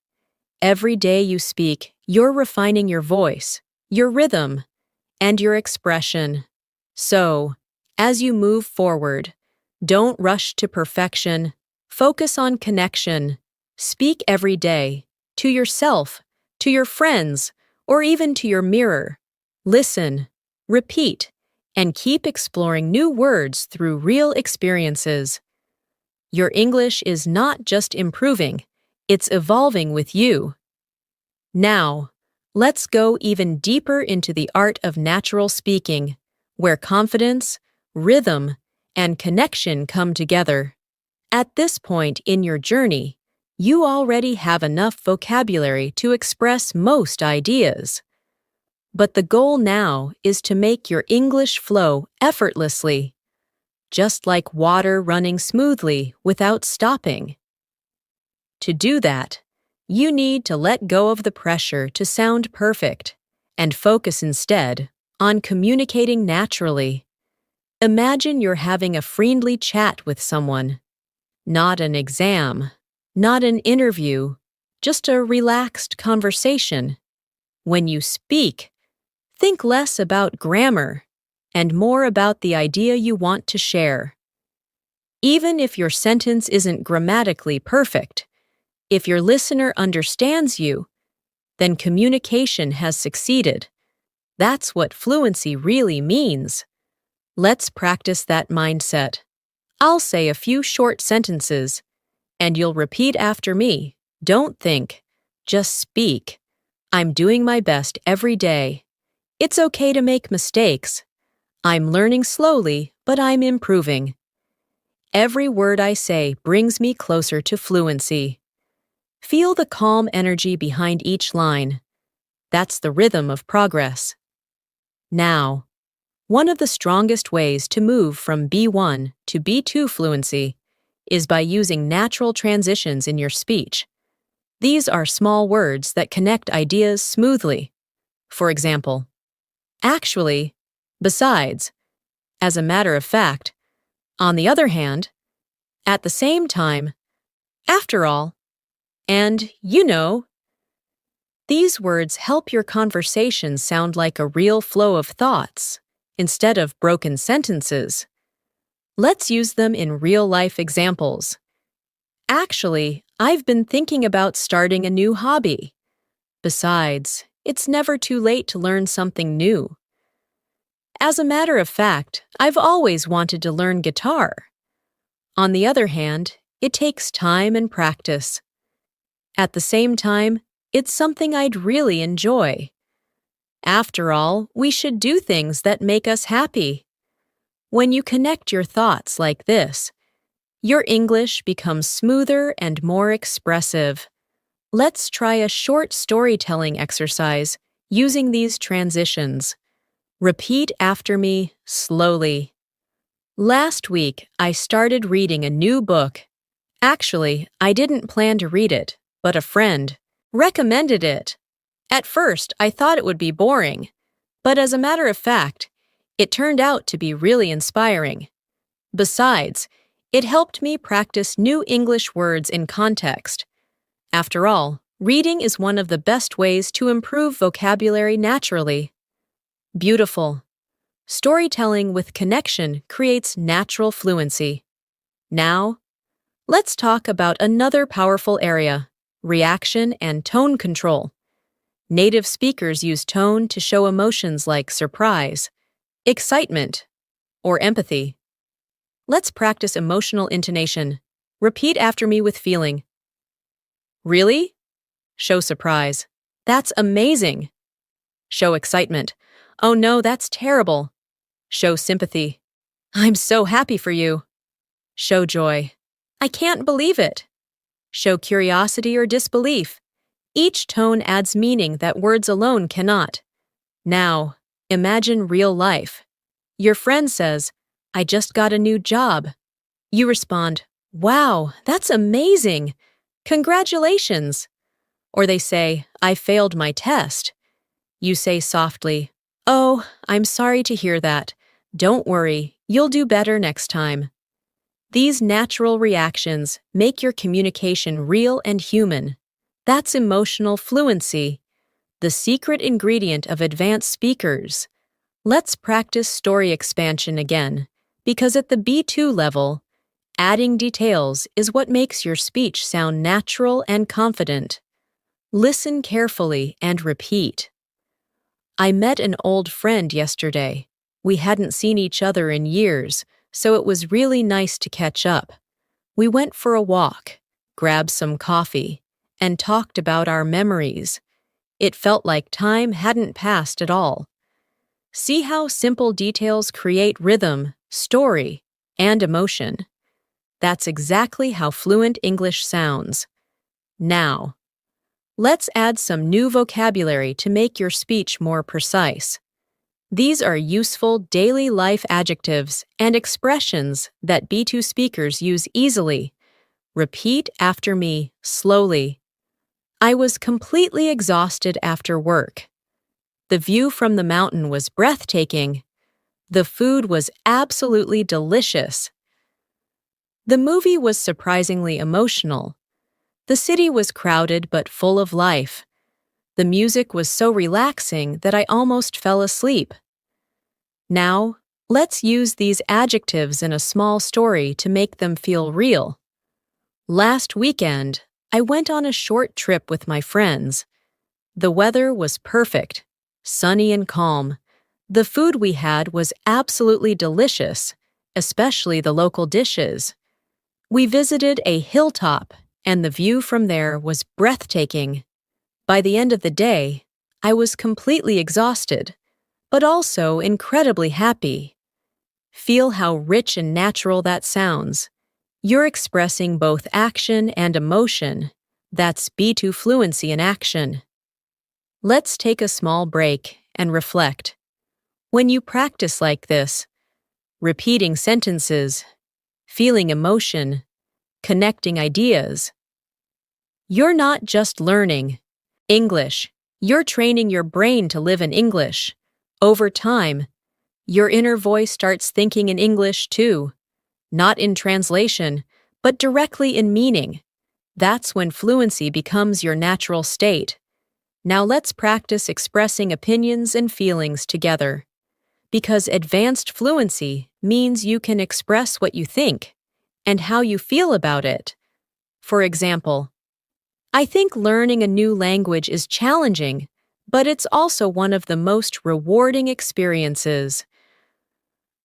Every day you speak, you're refining your voice, your rhythm, and your expression. So, as you move forward, don't rush to perfection. Focus on connection. Speak every day, to yourself, to your friends, or even to your mirror. Listen, repeat, and keep exploring new words through real experiences. Your English is not just improving, it's evolving with you. Now, let's go even deeper into the art of natural speaking, where confidence, rhythm, and connection come together. At this point in your journey, you already have enough vocabulary to express most ideas. But the goal now is to make your English flow effortlessly, just like water running smoothly without stopping. To do that, you need to let go of the pressure to sound perfect and focus instead on communicating naturally. Imagine you're having a friendly chat with someone. Not an exam, not an interview, just a relaxed conversation. When you speak, think less about grammar and more about the idea you want to share. Even if your sentence isn't grammatically perfect, if your listener understands you, then communication has succeeded. That's what fluency really means. Let's practice that mindset. I'll say a few short sentences, and you'll repeat after me. Don't think, just speak. I'm doing my best every day. It's okay to make mistakes. I'm learning slowly, but I'm improving. Every word I say brings me closer to fluency. Feel the calm energy behind each line. That's the rhythm of progress. Now, one of the strongest ways to move from B1 to B2 fluency is by using natural transitions in your speech. These are small words that connect ideas smoothly. For example, actually, besides, as a matter of fact, on the other hand, at the same time, after all, and you know. These words help your conversation sound like a real flow of thoughts, instead of broken sentences. Let's use them in real-life examples. Actually, I've been thinking about starting a new hobby. Besides, it's never too late to learn something new. As a matter of fact, I've always wanted to learn guitar. On the other hand, it takes time and practice. At the same time, it's something I'd really enjoy. After all, we should do things that make us happy. When you connect your thoughts like this, your English becomes smoother and more expressive. Let's try a short storytelling exercise using these transitions. Repeat after me slowly. Last week, I started reading a new book. Actually, I didn't plan to read it, but a friend recommended it. At first, I thought it would be boring, but as a matter of fact, it turned out to be really inspiring. Besides, it helped me practice new English words in context. After all, reading is one of the best ways to improve vocabulary naturally. Beautiful. Storytelling with connection creates natural fluency. Now, let's talk about another powerful area: reaction and tone control. Native speakers use tone to show emotions like surprise, excitement, or empathy. Let's practice emotional intonation. Repeat after me with feeling. Really? Show surprise. That's amazing. Show excitement. Oh no, that's terrible. Show sympathy. I'm so happy for you. Show joy. I can't believe it. Show curiosity or disbelief. Each tone adds meaning that words alone cannot. Now, imagine real life. Your friend says, "I just got a new job." You respond, "Wow, that's amazing. Congratulations." Or they say, "I failed my test." You say softly, "Oh, I'm sorry to hear that. Don't worry, you'll do better next time." These natural reactions make your communication real and human. That's emotional fluency, the secret ingredient of advanced speakers. Let's practice story expansion again, because at the B2 level, Adding details is what makes your speech sound natural and confident. Listen carefully and repeat. I met an old friend yesterday. We hadn't seen each other in years, so it was really nice to catch up. We went for a walk, grabbed some coffee, and talked about our memories. It felt like time hadn't passed at all. See how simple details create rhythm, story, and emotion. That's exactly how fluent English sounds. Now, let's add some new vocabulary to make your speech more precise. These are useful daily life adjectives and expressions that B2 speakers use easily. Repeat after me slowly. I was completely exhausted after work. The view from the mountain was breathtaking. The food was absolutely delicious. The movie was surprisingly emotional. The city was crowded but full of life. The music was so relaxing that I almost fell asleep. Now, let's use these adjectives in a small story to make them feel real. Last weekend, I went on a short trip with my friends. The weather was perfect, sunny and calm. The food we had was absolutely delicious, especially the local dishes. We visited a hilltop, and the view from there was breathtaking. By the end of the day, I was completely exhausted, but also incredibly happy. Feel how rich and natural that sounds. You're expressing both action and emotion. That's B2 fluency in action. Let's take a small break and reflect. When you practice like this, repeating sentences, feeling emotion, connecting ideas, you're not just learning English, you're training your brain to live in English. Over time, your inner voice starts thinking in English too, not in translation, but directly in meaning. That's when fluency becomes your natural state. Now let's practice expressing opinions and feelings together. Because advanced fluency means you can express what you think and how you feel about it. For example, I think learning a new language is challenging, but it's also one of the most rewarding experiences.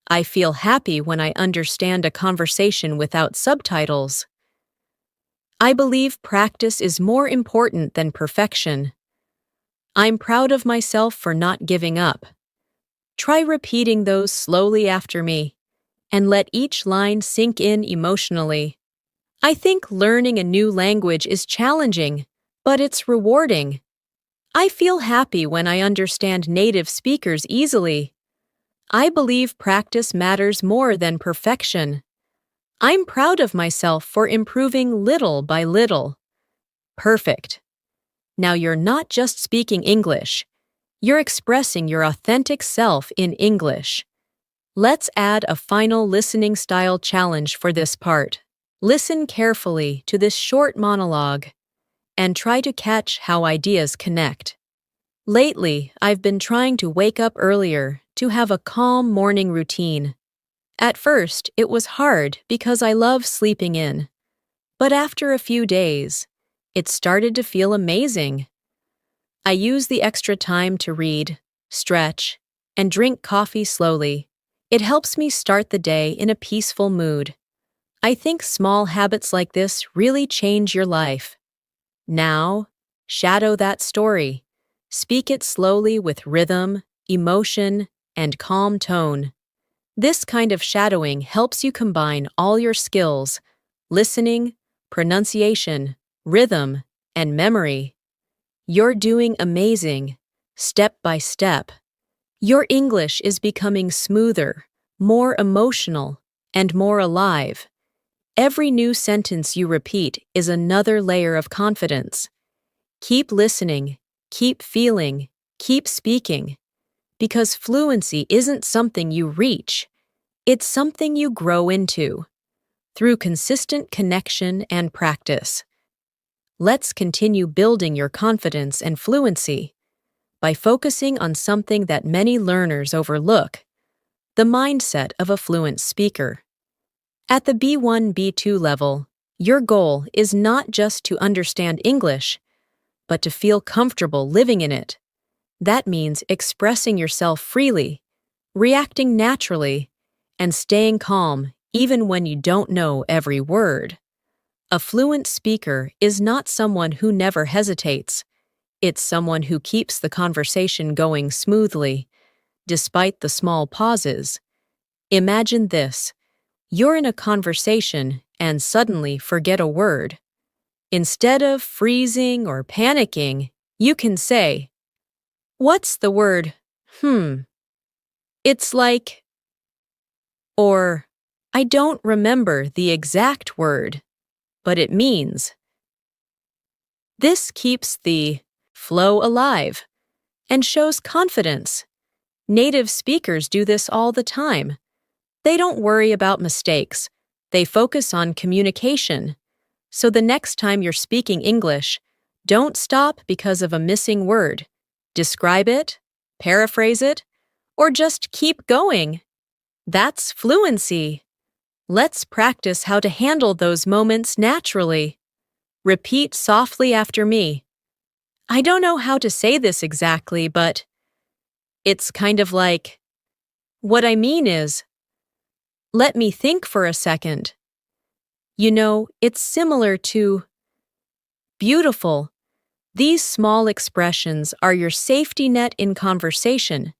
I feel happy when I understand a conversation without subtitles. I believe practice is more important than perfection. I'm proud of myself for not giving up. Try repeating those slowly after me, and let each line sink in emotionally. I think learning a new language is challenging, but it's rewarding. I feel happy when I understand native speakers easily. I believe practice matters more than perfection. I'm proud of myself for improving little by little. Perfect. Now you're not just speaking English. You're expressing your authentic self in English. Let's add a final listening style challenge for this part. Listen carefully to this short monologue and try to catch how ideas connect. Lately, I've been trying to wake up earlier to have a calm morning routine. At first, it was hard because I love sleeping in. But after a few days, it started to feel amazing. I use the extra time to read, stretch, and drink coffee slowly. It helps me start the day in a peaceful mood. I think small habits like this really change your life. Now, shadow that story. Speak it slowly with rhythm, emotion, and calm tone. This kind of shadowing helps you combine all your skills: listening, pronunciation, rhythm, and memory. You're doing amazing, step by step. Your English is becoming smoother, more emotional, and more alive. Every new sentence you repeat is another layer of confidence. Keep listening, keep feeling, keep speaking. Because fluency isn't something you reach, it's something you grow into through consistent connection and practice. Let's continue building your confidence and fluency by focusing on something that many learners overlook: the mindset of a fluent speaker. At the B1, B2 level, your goal is not just to understand English, but to feel comfortable living in it. That means expressing yourself freely, reacting naturally, and staying calm even when you don't know every word. A fluent speaker is not someone who never hesitates. It's someone who keeps the conversation going smoothly, despite the small pauses. Imagine this. You're in a conversation and suddenly forget a word. Instead of freezing or panicking, you can say, "What's the word? It's like," or, "I don't remember the exact word, but it means." This keeps the flow alive and shows confidence. Native speakers do this all the time. They don't worry about mistakes. They focus on communication. So the next time you're speaking English, don't stop because of a missing word. Describe it, paraphrase it, or just keep going. That's fluency. Let's practice how to handle those moments naturally. Repeat softly after me. I don't know how to say this exactly, but it's kind of like, what I mean is, let me think for a second. You know, it's similar to beautiful. These small expressions are your safety net in conversation.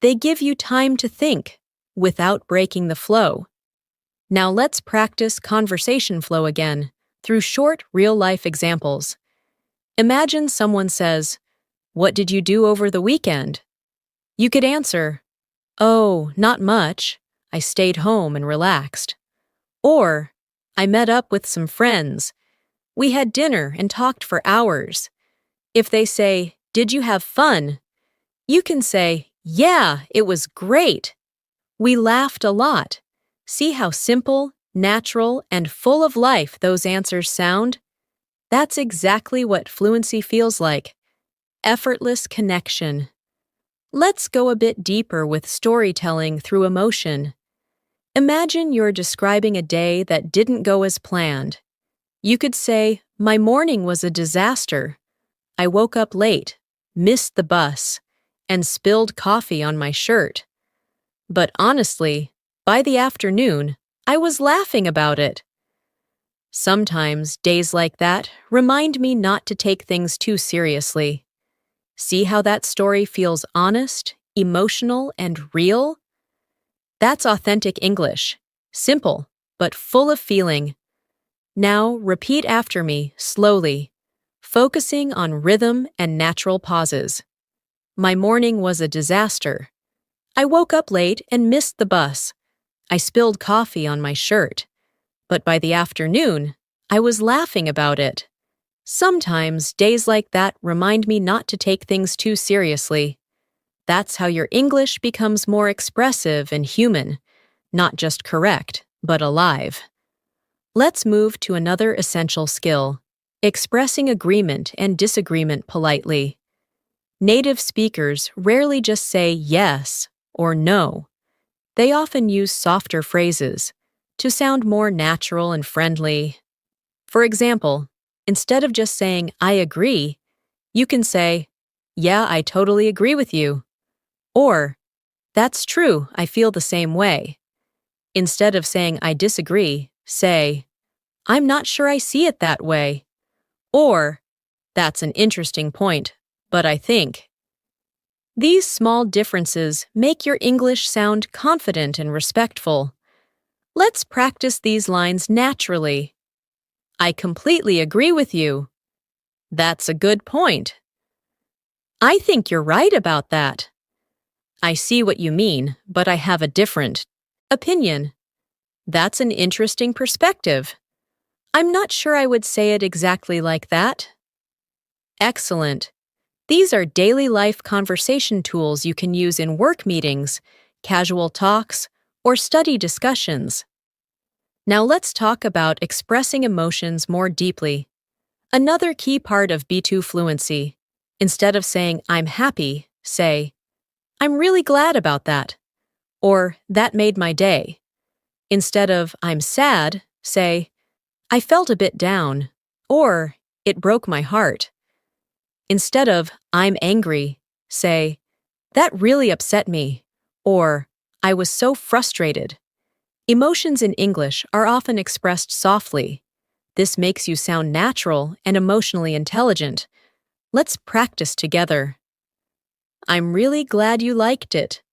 They give you time to think without breaking the flow. Now let's practice conversation flow again through short, real-life examples. Imagine someone says, "What did you do over the weekend?" You could answer, "Oh, not much. I stayed home and relaxed." Or, "I met up with some friends. We had dinner and talked for hours." If they say, "Did you have fun?" you can say, "Yeah, it was great. We laughed a lot." See how simple, natural, and full of life those answers sound? That's exactly what fluency feels like. Effortless connection. Let's go a bit deeper with storytelling through emotion. Imagine you're describing a day that didn't go as planned. You could say, "My morning was a disaster. I woke up late, missed the bus, and spilled coffee on my shirt. But honestly, by the afternoon, I was laughing about it." Sometimes days like that remind me not to take things too seriously. See how that story feels honest, emotional, and real? That's authentic English. Simple, but full of feeling. Now repeat after me, slowly, focusing on rhythm and natural pauses. My morning was a disaster. I woke up late and missed the bus. I spilled coffee on my shirt. But by the afternoon, I was laughing about it. Sometimes days like that remind me not to take things too seriously. That's how your English becomes more expressive and human, not just correct, but alive. Let's move to another essential skill, expressing agreement and disagreement politely. Native speakers rarely just say yes or no. They often use softer phrases to sound more natural and friendly. For example, instead of just saying, "I agree," you can say, "Yeah, I totally agree with you." Or, "That's true, I feel the same way." Instead of saying, "I disagree," say, "I'm not sure I see it that way." Or, "That's an interesting point, but I think." These small differences make your English sound confident and respectful. Let's practice these lines naturally. I completely agree with you. That's a good point. I think you're right about that. I see what you mean, but I have a different opinion. That's an interesting perspective. I'm not sure I would say it exactly like that. Excellent. These are daily life conversation tools you can use in work meetings, casual talks, or study discussions. Now let's talk about expressing emotions more deeply. Another key part of B2 fluency. Instead of saying, "I'm happy," say, "I'm really glad about that," or "that made my day." Instead of I'm sad, say I felt a bit down, or it broke my heart. Instead of I'm angry, say that really upset me, or I was so frustrated. Emotions in English are often expressed softly. This makes you sound natural and emotionally intelligent. Let's practice together. I'm really glad you liked it.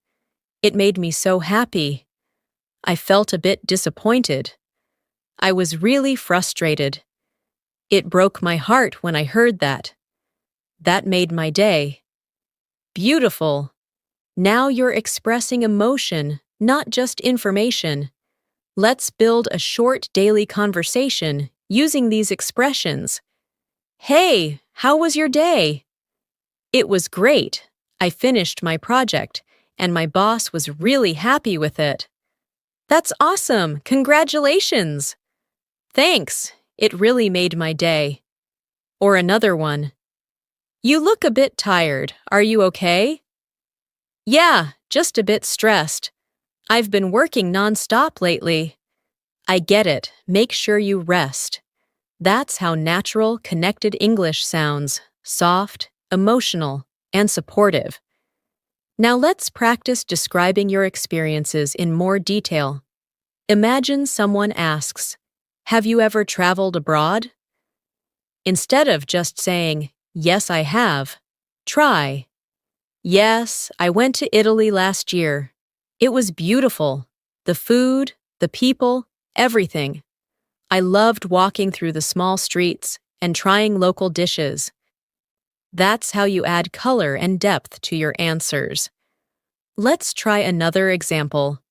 It made me so happy. I felt a bit disappointed. I was really frustrated. It broke my heart when I heard that. That made my day. Beautiful. Now you're expressing emotion, not just information. Let's build a short daily conversation using these expressions. Hey, how was your day? It was great. I finished my project, and my boss was really happy with it. That's awesome! Congratulations! Thanks, it really made my day. Or another one. You look a bit tired. Are you okay? Yeah, just a bit stressed. I've been working nonstop lately. I get it. Make sure you rest. That's how natural, connected English sounds, soft, emotional, and supportive. Now let's practice describing your experiences in more detail. Imagine someone asks, "Have you ever traveled abroad?" Instead of just saying, "Yes, I have," try, "Yes, I went to Italy last year. It was beautiful. The food, the people, everything. I loved walking through the small streets and trying local dishes." That's how you add color and depth to your answers. Let's try another example.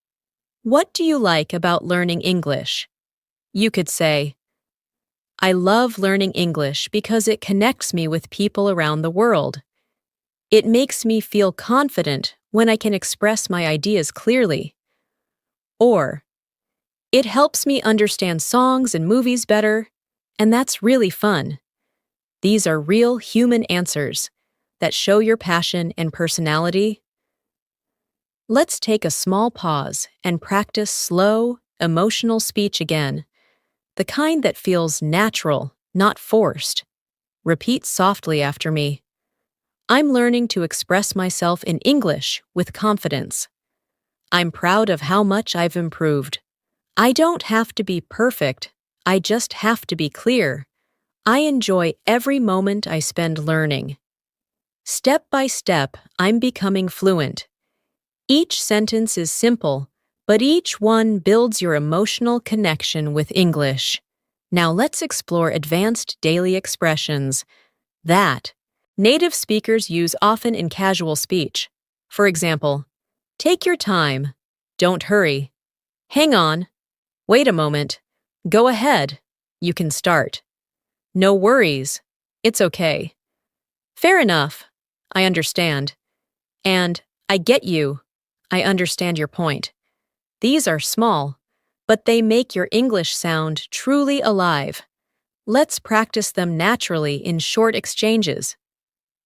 What do you like about learning English? You could say, I love learning English because it connects me with people around the world. It makes me feel confident when I can express my ideas clearly. Or, it helps me understand songs and movies better, and that's really fun. These are real human answers that show your passion and personality. Let's take a small pause and practice slow, emotional speech again, the kind that feels natural, not forced. Repeat softly after me. I'm learning to express myself in English with confidence. I'm proud of how much I've improved. I don't have to be perfect, I just have to be clear. I enjoy every moment I spend learning. Step by step, I'm becoming fluent. Each sentence is simple, but each one builds your emotional connection with English. Now let's explore advanced daily expressions that native speakers use often in casual speech. For example, take your time, don't hurry, hang on, wait a moment, go ahead, you can start. No worries, it's okay. Fair enough, I understand. And I get you, I understand your point. These are small, but they make your English sound truly alive. Let's practice them naturally in short exchanges.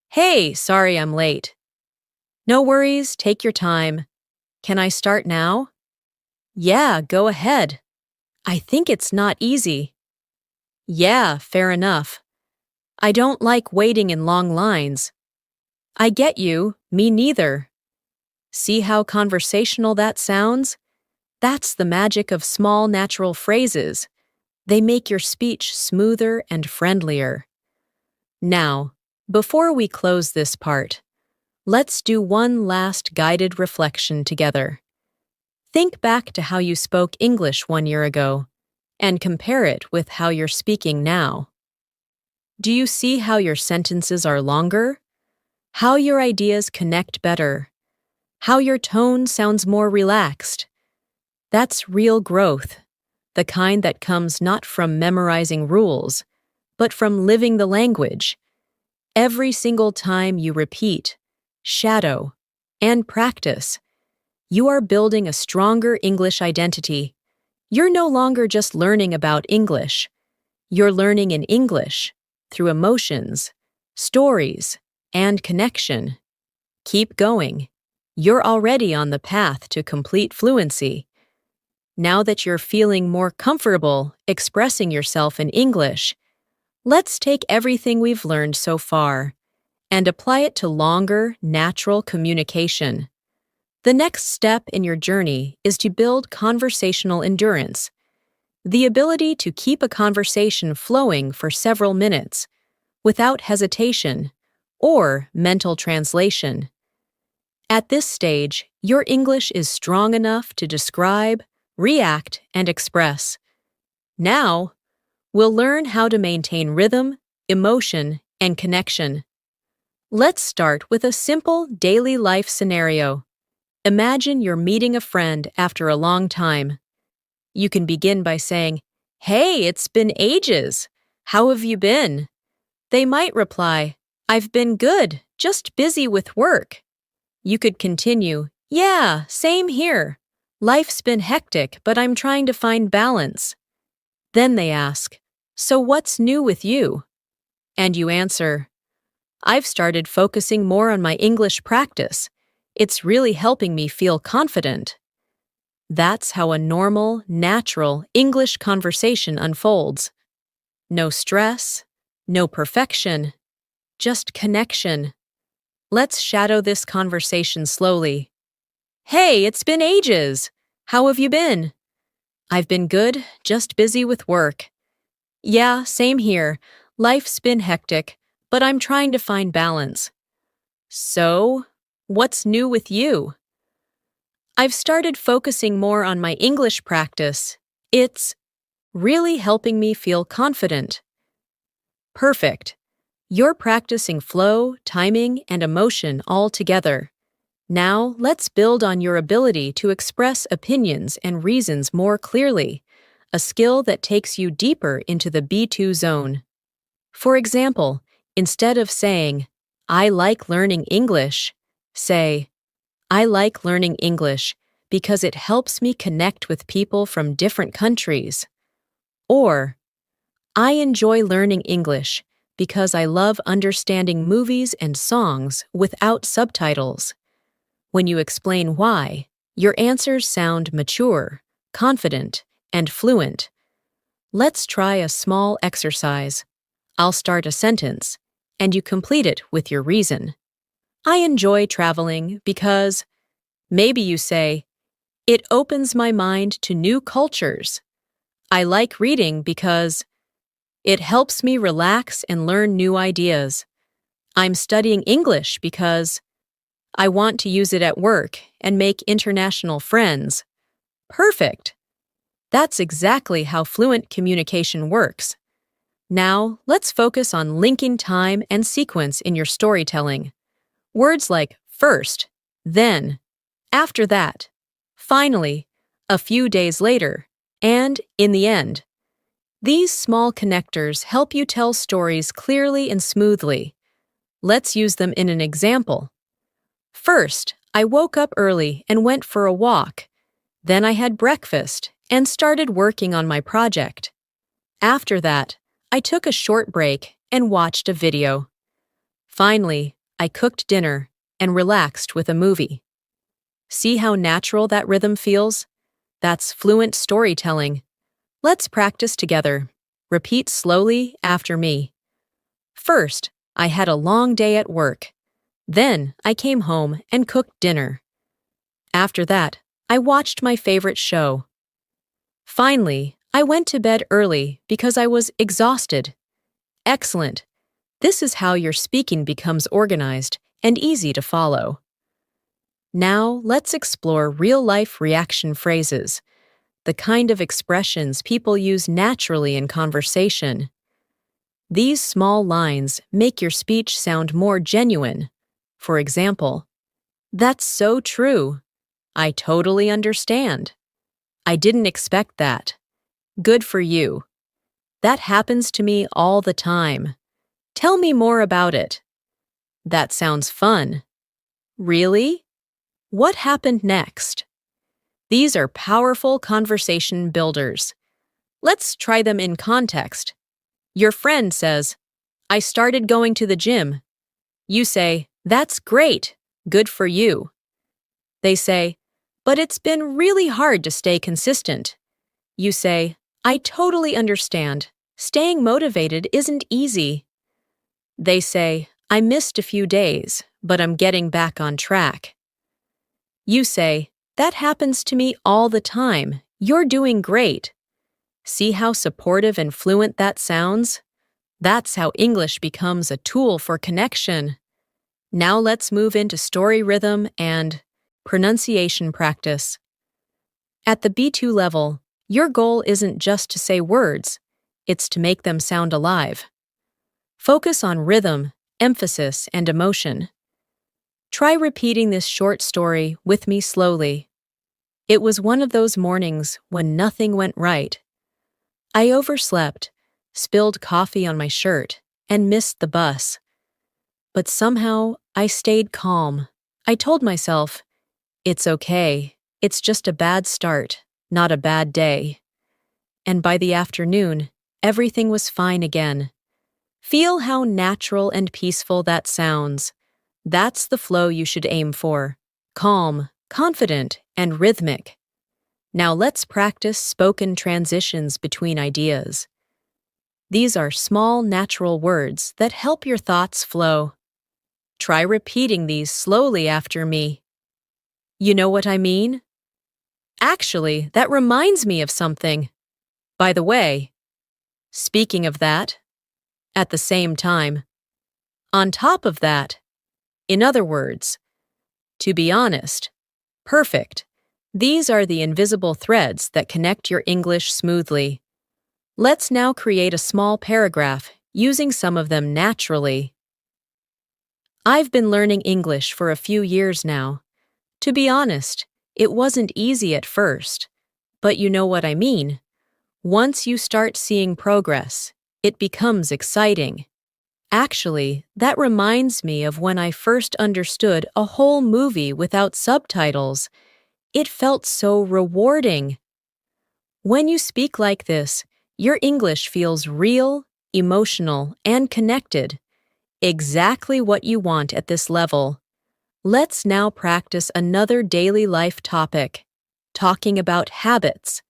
Hey, sorry I'm late. No worries, take your time. Can I start now? Yeah, go ahead. I think it's not easy. Yeah, fair enough. I don't like waiting in long lines. I get you, me neither. See how conversational that sounds? That's the magic of small natural phrases. They make your speech smoother and friendlier. Now, before we close this part, let's do one last guided reflection together. Think back to how you spoke English 1 year ago and compare it with how you're speaking now. Do you see how your sentences are longer? How your ideas connect better? How your tone sounds more relaxed? That's real growth, the kind that comes not from memorizing rules, but from living the language. Every single time you repeat, shadow, and practice, you are building a stronger English identity. You're no longer just learning about English. You're learning in English through emotions, stories, and connection. Keep going. You're already on the path to complete fluency. Now that you're feeling more comfortable expressing yourself in English, let's take everything we've learned so far and apply it to longer, natural communication. The next step in your journey is to build conversational endurance, the ability to keep a conversation flowing for several minutes without hesitation or mental translation. At this stage, your English is strong enough to describe, react, and express. Now, we'll learn how to maintain rhythm, emotion, and connection. Let's start with a simple daily life scenario. Imagine you're meeting a friend after a long time. You can begin by saying, "Hey, it's been ages. How have you been?" They might reply, "I've been good, just busy with work." You could continue, "Yeah, same here. Life's been hectic, but I'm trying to find balance." Then they ask, "So what's new with you?" And you answer, "I've started focusing more on my English practice. It's really helping me feel confident." That's how a normal, natural English conversation unfolds. No stress, no perfection, just connection. Let's shadow this conversation slowly. "Hey, it's been ages. How have you been?" "I've been good, just busy with work." "Yeah, same here. Life's been hectic, but I'm trying to find balance." "So, what's new with you?" "I've started focusing more on my English practice. It's really helping me feel confident." Perfect. You're practicing flow, timing, and emotion all together. Now, let's build on your ability to express opinions and reasons more clearly, a skill that takes you deeper into the B2 zone. For example, instead of saying, "I like learning English," say, "I like learning English because it helps me connect with people from different countries." Or, "I enjoy learning English because I love understanding movies and songs without subtitles." When you explain why, your answers sound mature, confident, and fluent. Let's try a small exercise. I'll start a sentence, and you complete it with your reason. "I enjoy traveling because," maybe you say, "it opens my mind to new cultures." "I like reading because," "it helps me relax and learn new ideas." "I'm studying English because," "I want to use it at work and make international friends." Perfect! That's exactly how fluent communication works. Now, let's focus on linking time and sequence in your storytelling. Words like first, then, after that, finally, a few days later, and in the end. These small connectors help you tell stories clearly and smoothly. Let's use them in an example. First, I woke up early and went for a walk. Then I had breakfast and started working on my project. After that, I took a short break and watched a video. Finally, I cooked dinner and relaxed with a movie. See how natural that rhythm feels? That's fluent storytelling. Let's practice together. Repeat slowly after me. First, I had a long day at work. Then, I came home and cooked dinner. After that, I watched my favorite show. Finally, I went to bed early because I was exhausted. Excellent. This is how your speaking becomes organized and easy to follow. Now, let's explore real-life reaction phrases, the kind of expressions people use naturally in conversation. These small lines make your speech sound more genuine. For example, "That's so true." "I totally understand." "I didn't expect that." "Good for you." "That happens to me all the time." "Tell me more about it." "That sounds fun." "Really? What happened next?" These are powerful conversation builders. Let's try them in context. Your friend says, "I started going to the gym." You say, "That's great. Good for you." They say, but it's been really hard to stay consistent. You say, I totally understand. Staying motivated isn't easy. They say, I missed a few days, but I'm getting back on track. You say, that happens to me all the time. You're doing great. See how supportive and fluent that sounds? That's how English becomes a tool for connection. Now let's move into story rhythm and pronunciation practice. At the B2 level, your goal isn't just to say words, it's to make them sound alive. Focus on rhythm, emphasis, and emotion. Try repeating this short story with me slowly. It was one of those mornings when nothing went right. I overslept, spilled coffee on my shirt, and missed the bus. But somehow, I stayed calm. I told myself, it's okay. It's just a bad start, not a bad day. And by the afternoon, everything was fine again. Feel how natural and peaceful that sounds. That's the flow you should aim for. Calm, confident, and rhythmic. Now let's practice spoken transitions between ideas. These are small, natural words that help your thoughts flow. Try repeating these slowly after me. You know what I mean? Actually, that reminds me of something. By the way, speaking of that, at the same time, on top of that, in other words, to be honest, perfect. These are the invisible threads that connect your English smoothly. Let's now create a small paragraph using some of them naturally. I've been learning English for a few years now. To be honest, it wasn't easy at first, but you know what I mean. Once you start seeing progress, it becomes exciting. Actually, that reminds me of when I first understood a whole movie without subtitles. It felt so rewarding. When you speak like this, your English feels real, emotional, and connected. Exactly what you want at this level. Let's now practice another daily life topic, talking about habits.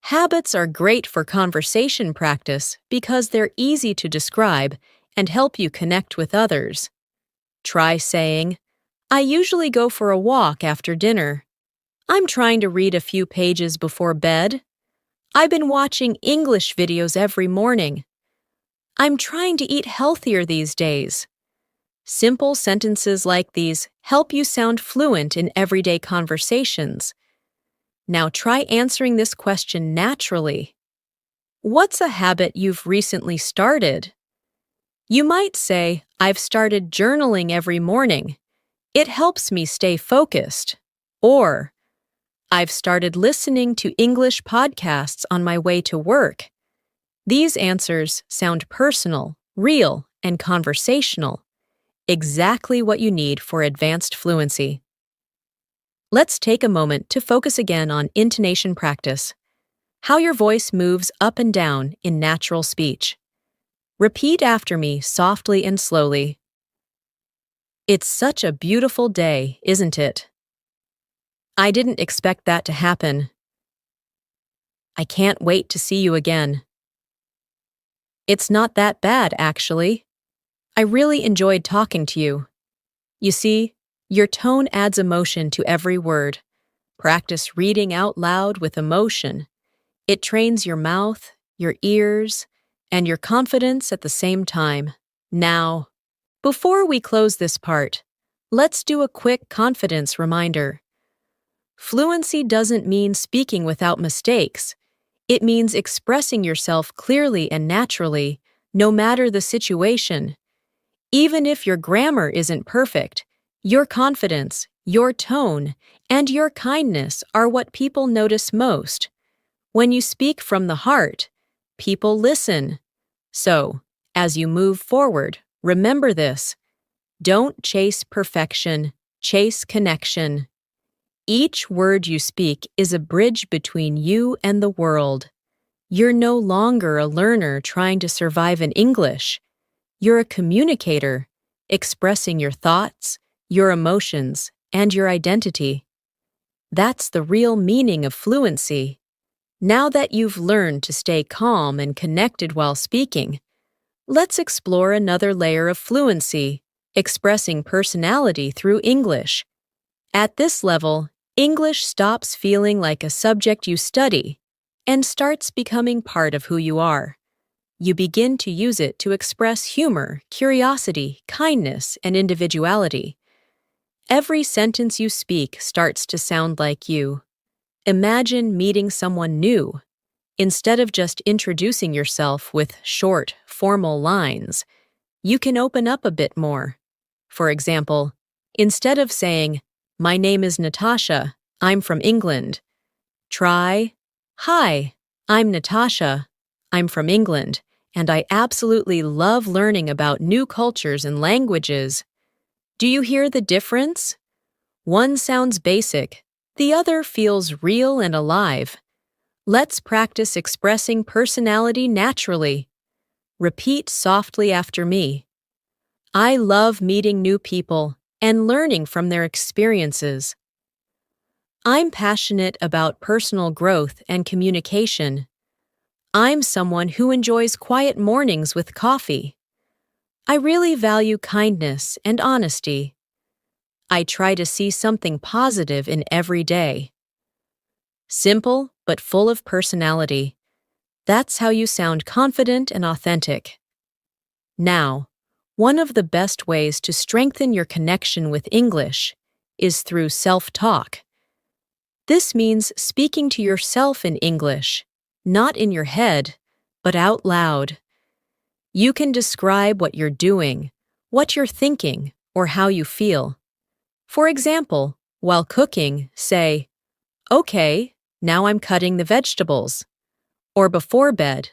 Habits are great for conversation practice because they're easy to describe and help you connect with others. Try saying, I usually go for a walk after dinner. I'm trying to read a few pages before bed. I've been watching English videos every morning. I'm trying to eat healthier these days. Simple sentences like these help you sound fluent in everyday conversations. Now try answering this question naturally. What's a habit you've recently started? You might say, I've started journaling every morning. It helps me stay focused. Or, I've started listening to English podcasts on my way to work. These answers sound personal, real, and conversational. Exactly what you need for advanced fluency. Let's take a moment to focus again on intonation practice, how your voice moves up and down in natural speech. Repeat after me softly and slowly. It's such a beautiful day, isn't it? I didn't expect that to happen. I can't wait to see you again. It's not that bad, actually. I really enjoyed talking to you. You see, your tone adds emotion to every word. Practice reading out loud with emotion. It trains your mouth, your ears, and your confidence at the same time. Now, before we close this part, let's do a quick confidence reminder. Fluency doesn't mean speaking without mistakes. It means expressing yourself clearly and naturally, no matter the situation. Even if your grammar isn't perfect, your confidence, your tone, and your kindness are what people notice most. When you speak from the heart, people listen. So, as you move forward, remember this. Don't chase perfection, chase connection. Each word you speak is a bridge between you and the world. You're no longer a learner trying to survive in English. You're a communicator, expressing your thoughts, your emotions, and your identity. That's the real meaning of fluency. Now that you've learned to stay calm and connected while speaking, let's explore another layer of fluency, expressing personality through English. At this level, English stops feeling like a subject you study and starts becoming part of who you are. You begin to use it to express humor, curiosity, kindness, and individuality. Every sentence you speak starts to sound like you. Imagine meeting someone new. Instead of just introducing yourself with short, formal lines, you can open up a bit more. For example, instead of saying, "My name is Natasha, I'm from England," try, "Hi, I'm Natasha, I'm from England, and I absolutely love learning about new cultures and languages." Do you hear the difference? One sounds basic, the other feels real and alive. Let's practice expressing personality naturally. Repeat softly after me. I love meeting new people and learning from their experiences. I'm passionate about personal growth and communication. I'm someone who enjoys quiet mornings with coffee. I really value kindness and honesty. I try to see something positive in every day. Simple, but full of personality. That's how you sound confident and authentic. Now, one of the best ways to strengthen your connection with English is through self-talk. This means speaking to yourself in English, not in your head, but out loud. You can describe what you're doing, what you're thinking, or how you feel. For example, while cooking, say, "Okay, now I'm cutting the vegetables." Or before bed,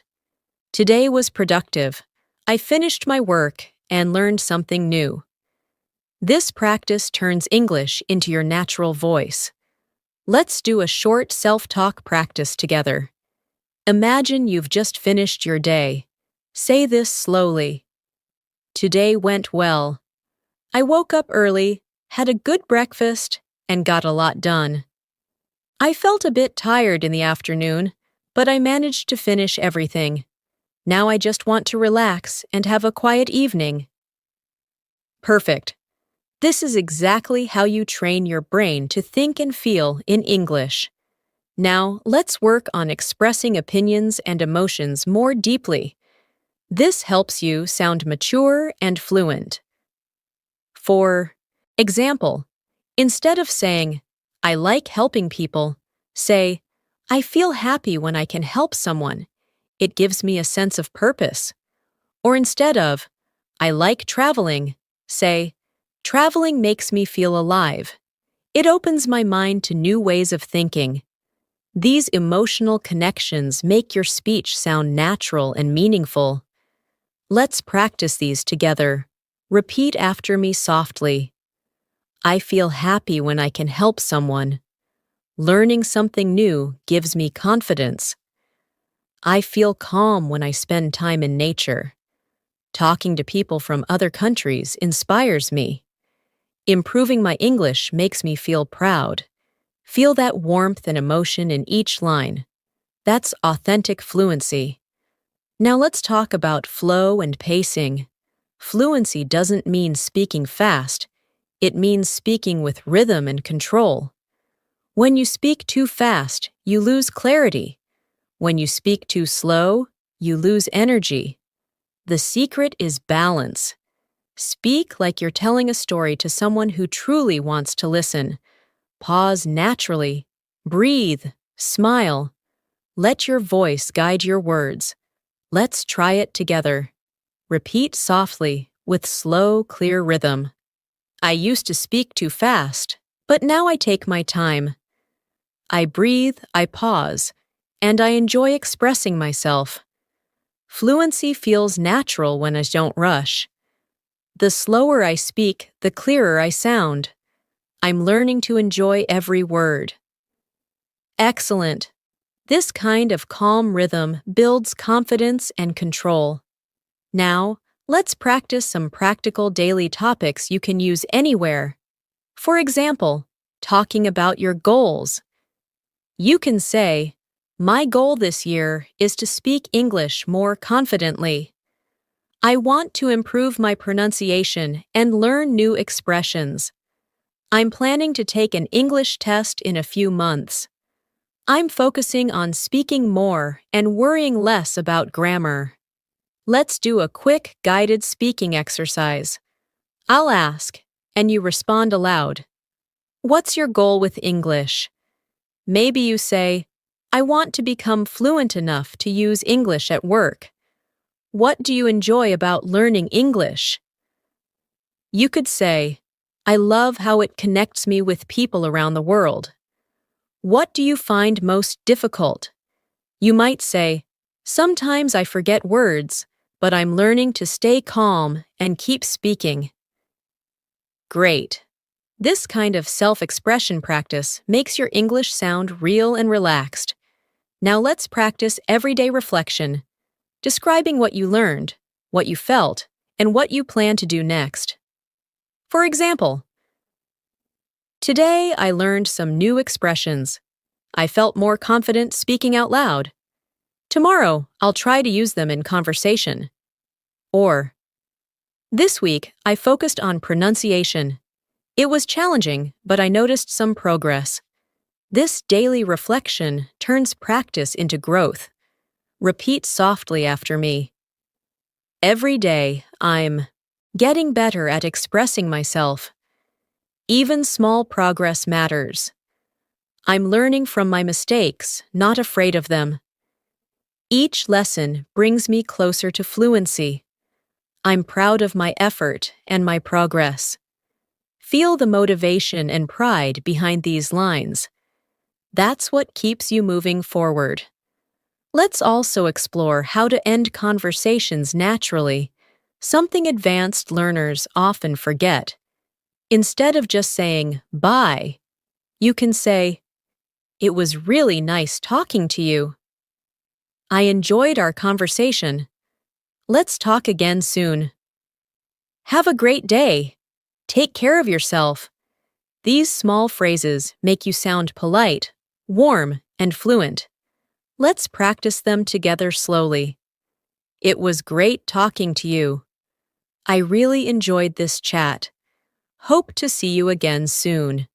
"Today was productive. I finished my work and learned something new." This practice turns English into your natural voice. Let's do a short self-talk practice together. Imagine you've just finished your day. Say this slowly. "Today went well. I woke up early, had a good breakfast, and got a lot done. I felt a bit tired in the afternoon, but I managed to finish everything. Now I just want to relax and have a quiet evening." Perfect. This is exactly how you train your brain to think and feel in English. Now, let's work on expressing opinions and emotions more deeply. This helps you sound mature and fluent. For example, instead of saying, "I like helping people," say, "I feel happy when I can help someone. It gives me a sense of purpose." Or instead of, "I like traveling," say, "Traveling makes me feel alive. It opens my mind to new ways of thinking." These emotional connections make your speech sound natural and meaningful. Let's practice these together. Repeat after me softly. I feel happy when I can help someone. Learning something new gives me confidence. I feel calm when I spend time in nature. Talking to people from other countries inspires me. Improving my English makes me feel proud. Feel that warmth and emotion in each line. That's authentic fluency. Now let's talk about flow and pacing. Fluency doesn't mean speaking fast. It means speaking with rhythm and control. When you speak too fast, you lose clarity. When you speak too slow, you lose energy. The secret is balance. Speak like you're telling a story to someone who truly wants to listen. Pause naturally. Breathe. Smile. Let your voice guide your words. Let's try it together. Repeat softly, with slow, clear rhythm. I used to speak too fast, but now I take my time. I breathe, I pause, and I enjoy expressing myself. Fluency feels natural when I don't rush. The slower I speak, the clearer I sound. I'm learning to enjoy every word. Excellent. This kind of calm rhythm builds confidence and control. Now, let's practice some practical daily topics you can use anywhere. For example, talking about your goals. You can say, "My goal this year is to speak English more confidently. I want to improve my pronunciation and learn new expressions. I'm planning to take an English test in a few months. I'm focusing on speaking more and worrying less about grammar." Let's do a quick guided speaking exercise. I'll ask, and you respond aloud. What's your goal with English? Maybe you say, "I want to become fluent enough to use English at work." What do you enjoy about learning English? You could say, "I love how it connects me with people around the world." What do you find most difficult? You might say, "Sometimes I forget words, but I'm learning to stay calm and keep speaking." Great. This kind of self-expression practice makes your English sound real and relaxed. Now let's practice everyday reflection, describing what you learned, what you felt, and what you plan to do next. For example, today I learned some new expressions. I felt more confident speaking out loud. Tomorrow, I'll try to use them in conversation. Or, this week, I focused on pronunciation. It was challenging, but I noticed some progress. This daily reflection turns practice into growth. Repeat softly after me. Every day, I'm getting better at expressing myself. Even small progress matters. I'm learning from my mistakes, not afraid of them. Each lesson brings me closer to fluency. I'm proud of my effort and my progress. Feel the motivation and pride behind these lines. That's what keeps you moving forward. Let's also explore how to end conversations naturally, something advanced learners often forget. Instead of just saying, "Bye," you can say, "It was really nice talking to you. I enjoyed our conversation. Let's talk again soon. Have a great day. Take care of yourself." These small phrases make you sound polite, warm, and fluent. Let's practice them together slowly. It was great talking to you. I really enjoyed this chat. Hope to see you again soon.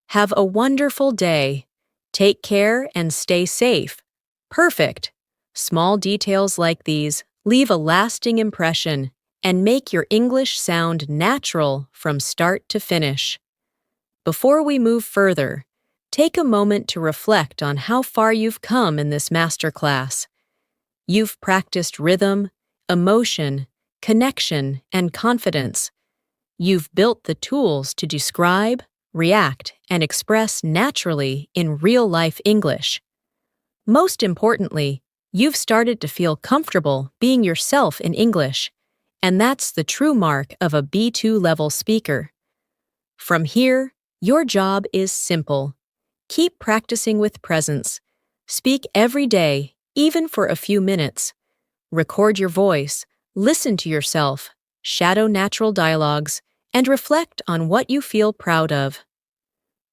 Have a wonderful day. Take care and stay safe. Perfect. Small details like these leave a lasting impression and make your English sound natural from start to finish. Before we move further, take a moment to reflect on how far you've come in this masterclass. You've practiced rhythm, emotion, connection, and confidence. You've built the tools to describe, react, and express naturally in real-life English. Most importantly, you've started to feel comfortable being yourself in English, and that's the true mark of a B2 level speaker. From here, your job is simple. Keep practicing with presence. Speak every day, even for a few minutes. Record your voice, listen to yourself, shadow natural dialogues, and reflect on what you feel proud of.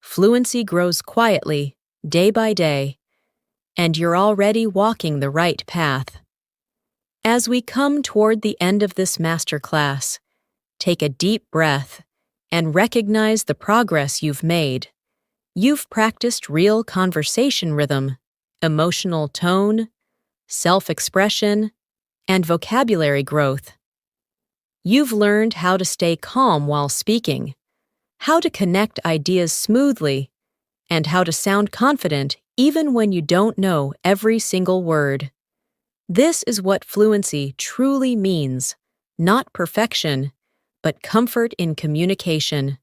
Fluency grows quietly, day by day, and you're already walking the right path. As we come toward the end of this masterclass, take a deep breath and recognize the progress you've made. You've practiced real conversation rhythm, emotional tone, self-expression, and vocabulary growth. You've learned how to stay calm while speaking, how to connect ideas smoothly, and how to sound confident even when you don't know every single word. This is what fluency truly means, not perfection, but comfort in communication.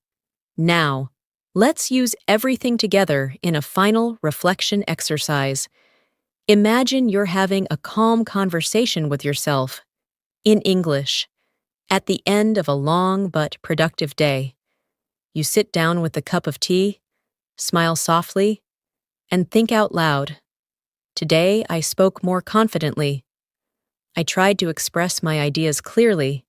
Now, let's use everything together in a final reflection exercise. Imagine you're having a calm conversation with yourself, in English, at the end of a long but productive day. You sit down with a cup of tea, smile softly, and think out loud. Today, I spoke more confidently. I tried to express my ideas clearly,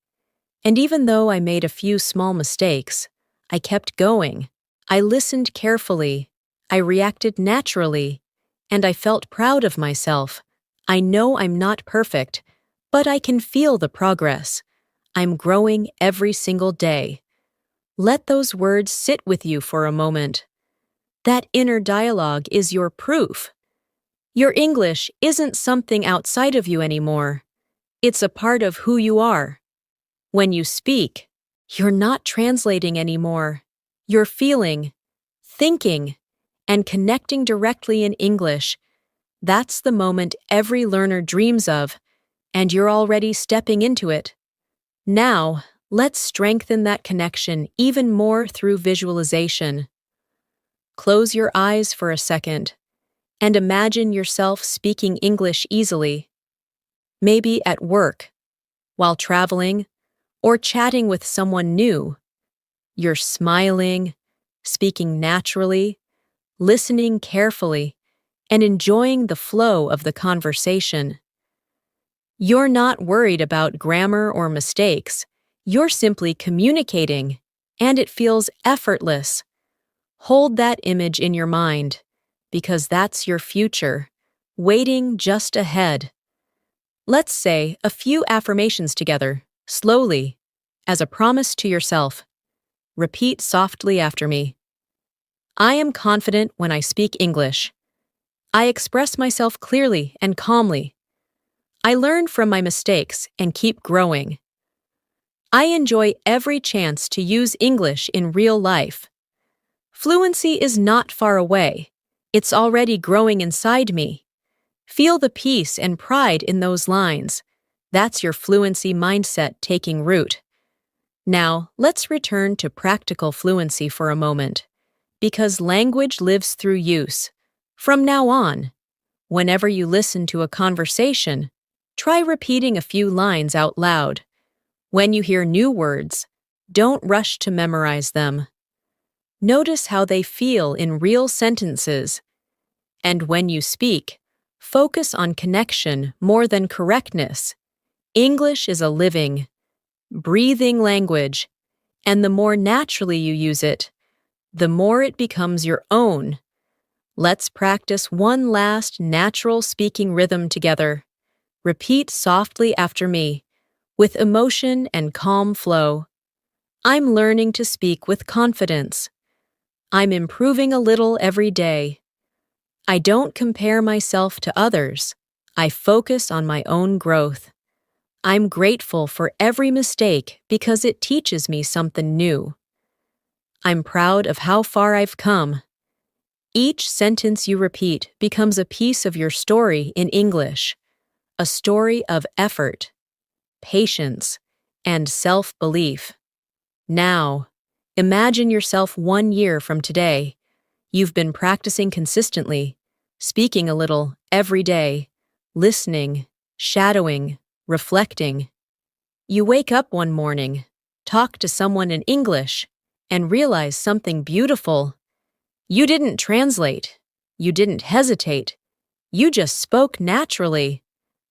and even though I made a few small mistakes, I kept going. I listened carefully, I reacted naturally, and I felt proud of myself. I know I'm not perfect, but I can feel the progress. I'm growing every single day. Let those words sit with you for a moment. That inner dialogue is your proof. Your English isn't something outside of you anymore. It's a part of who you are. When you speak, you're not translating anymore. You're feeling, thinking, and connecting directly in English. That's the moment every learner dreams of, and you're already stepping into it. Now, let's strengthen that connection even more through visualization. Close your eyes for a second and imagine yourself speaking English easily. Maybe at work, while traveling, or chatting with someone new. You're smiling, speaking naturally, listening carefully, and enjoying the flow of the conversation. You're not worried about grammar or mistakes. You're simply communicating, and it feels effortless. Hold that image in your mind, because that's your future, waiting just ahead. Let's say a few affirmations together, slowly, as a promise to yourself. Repeat softly after me. I am confident when I speak English. I express myself clearly and calmly. I learn from my mistakes and keep growing. I enjoy every chance to use English in real life. Fluency is not far away. It's already growing inside me. Feel the peace and pride in those lines. That's your fluency mindset taking root. Now, let's return to practical fluency for a moment, because language lives through use. From now on, whenever you listen to a conversation, try repeating a few lines out loud. When you hear new words, don't rush to memorize them. Notice how they feel in real sentences. And when you speak, focus on connection more than correctness. English is a living, breathing language, and the more naturally you use it, the more it becomes your own. Let's practice one last natural speaking rhythm together. Repeat softly after me, with emotion and calm flow. I'm learning to speak with confidence. I'm improving a little every day. I don't compare myself to others. I focus on my own growth. I'm grateful for every mistake because it teaches me something new. I'm proud of how far I've come. Each sentence you repeat becomes a piece of your story in English, a story of effort, patience, and self-belief. Now, imagine yourself 1 year from today. You've been practicing consistently, speaking a little every day, listening, shadowing, reflecting. You wake up one morning, talk to someone in English, and realize something beautiful. You didn't translate. You didn't hesitate. You just spoke naturally.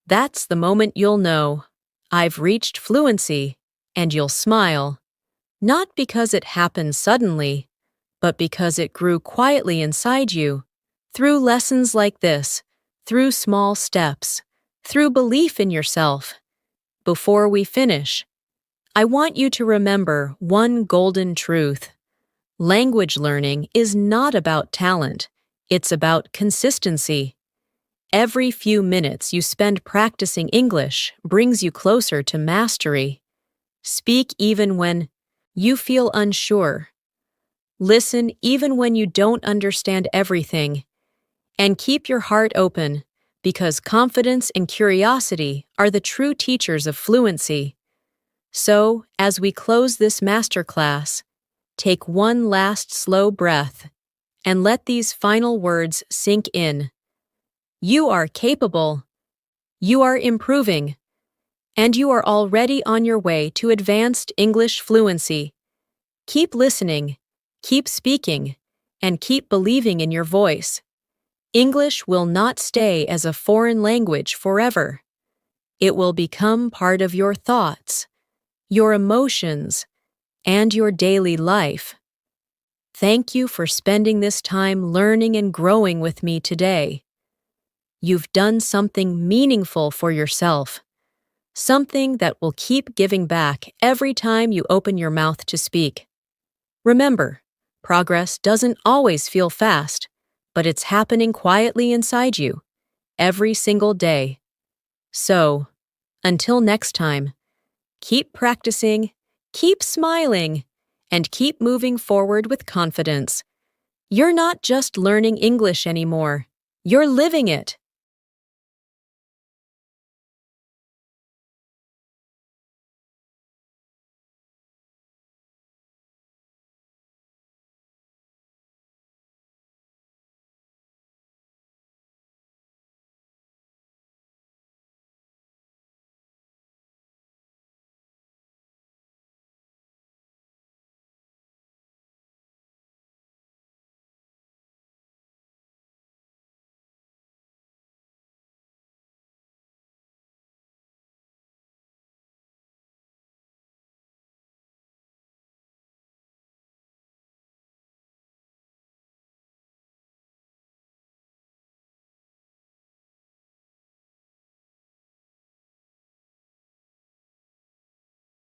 That's the moment you'll know, I've reached fluency, and you'll smile. Not because it happened suddenly, but because it grew quietly inside you, through lessons like this, through small steps, through belief in yourself. Before we finish, I want you to remember one golden truth. Language learning is not about talent, it's about consistency. Every few minutes you spend practicing English brings you closer to mastery. Speak even when you feel unsure. Listen even when you don't understand everything. And keep your heart open, because confidence and curiosity are the true teachers of fluency. So, as we close this masterclass, take one last slow breath and let these final words sink in. You are capable, you are improving, and you are already on your way to advanced English fluency. Keep listening, keep speaking, and keep believing in your voice. English will not stay as a foreign language forever. It will become part of your thoughts, your emotions, and your daily life. Thank you for spending this time learning and growing with me today. You've done something meaningful for yourself, something that will keep giving back every time you open your mouth to speak. Remember, progress doesn't always feel fast, but it's happening quietly inside you, every single day. So, until next time, keep practicing, keep smiling, and keep moving forward with confidence. You're not just learning English anymore, you're living it.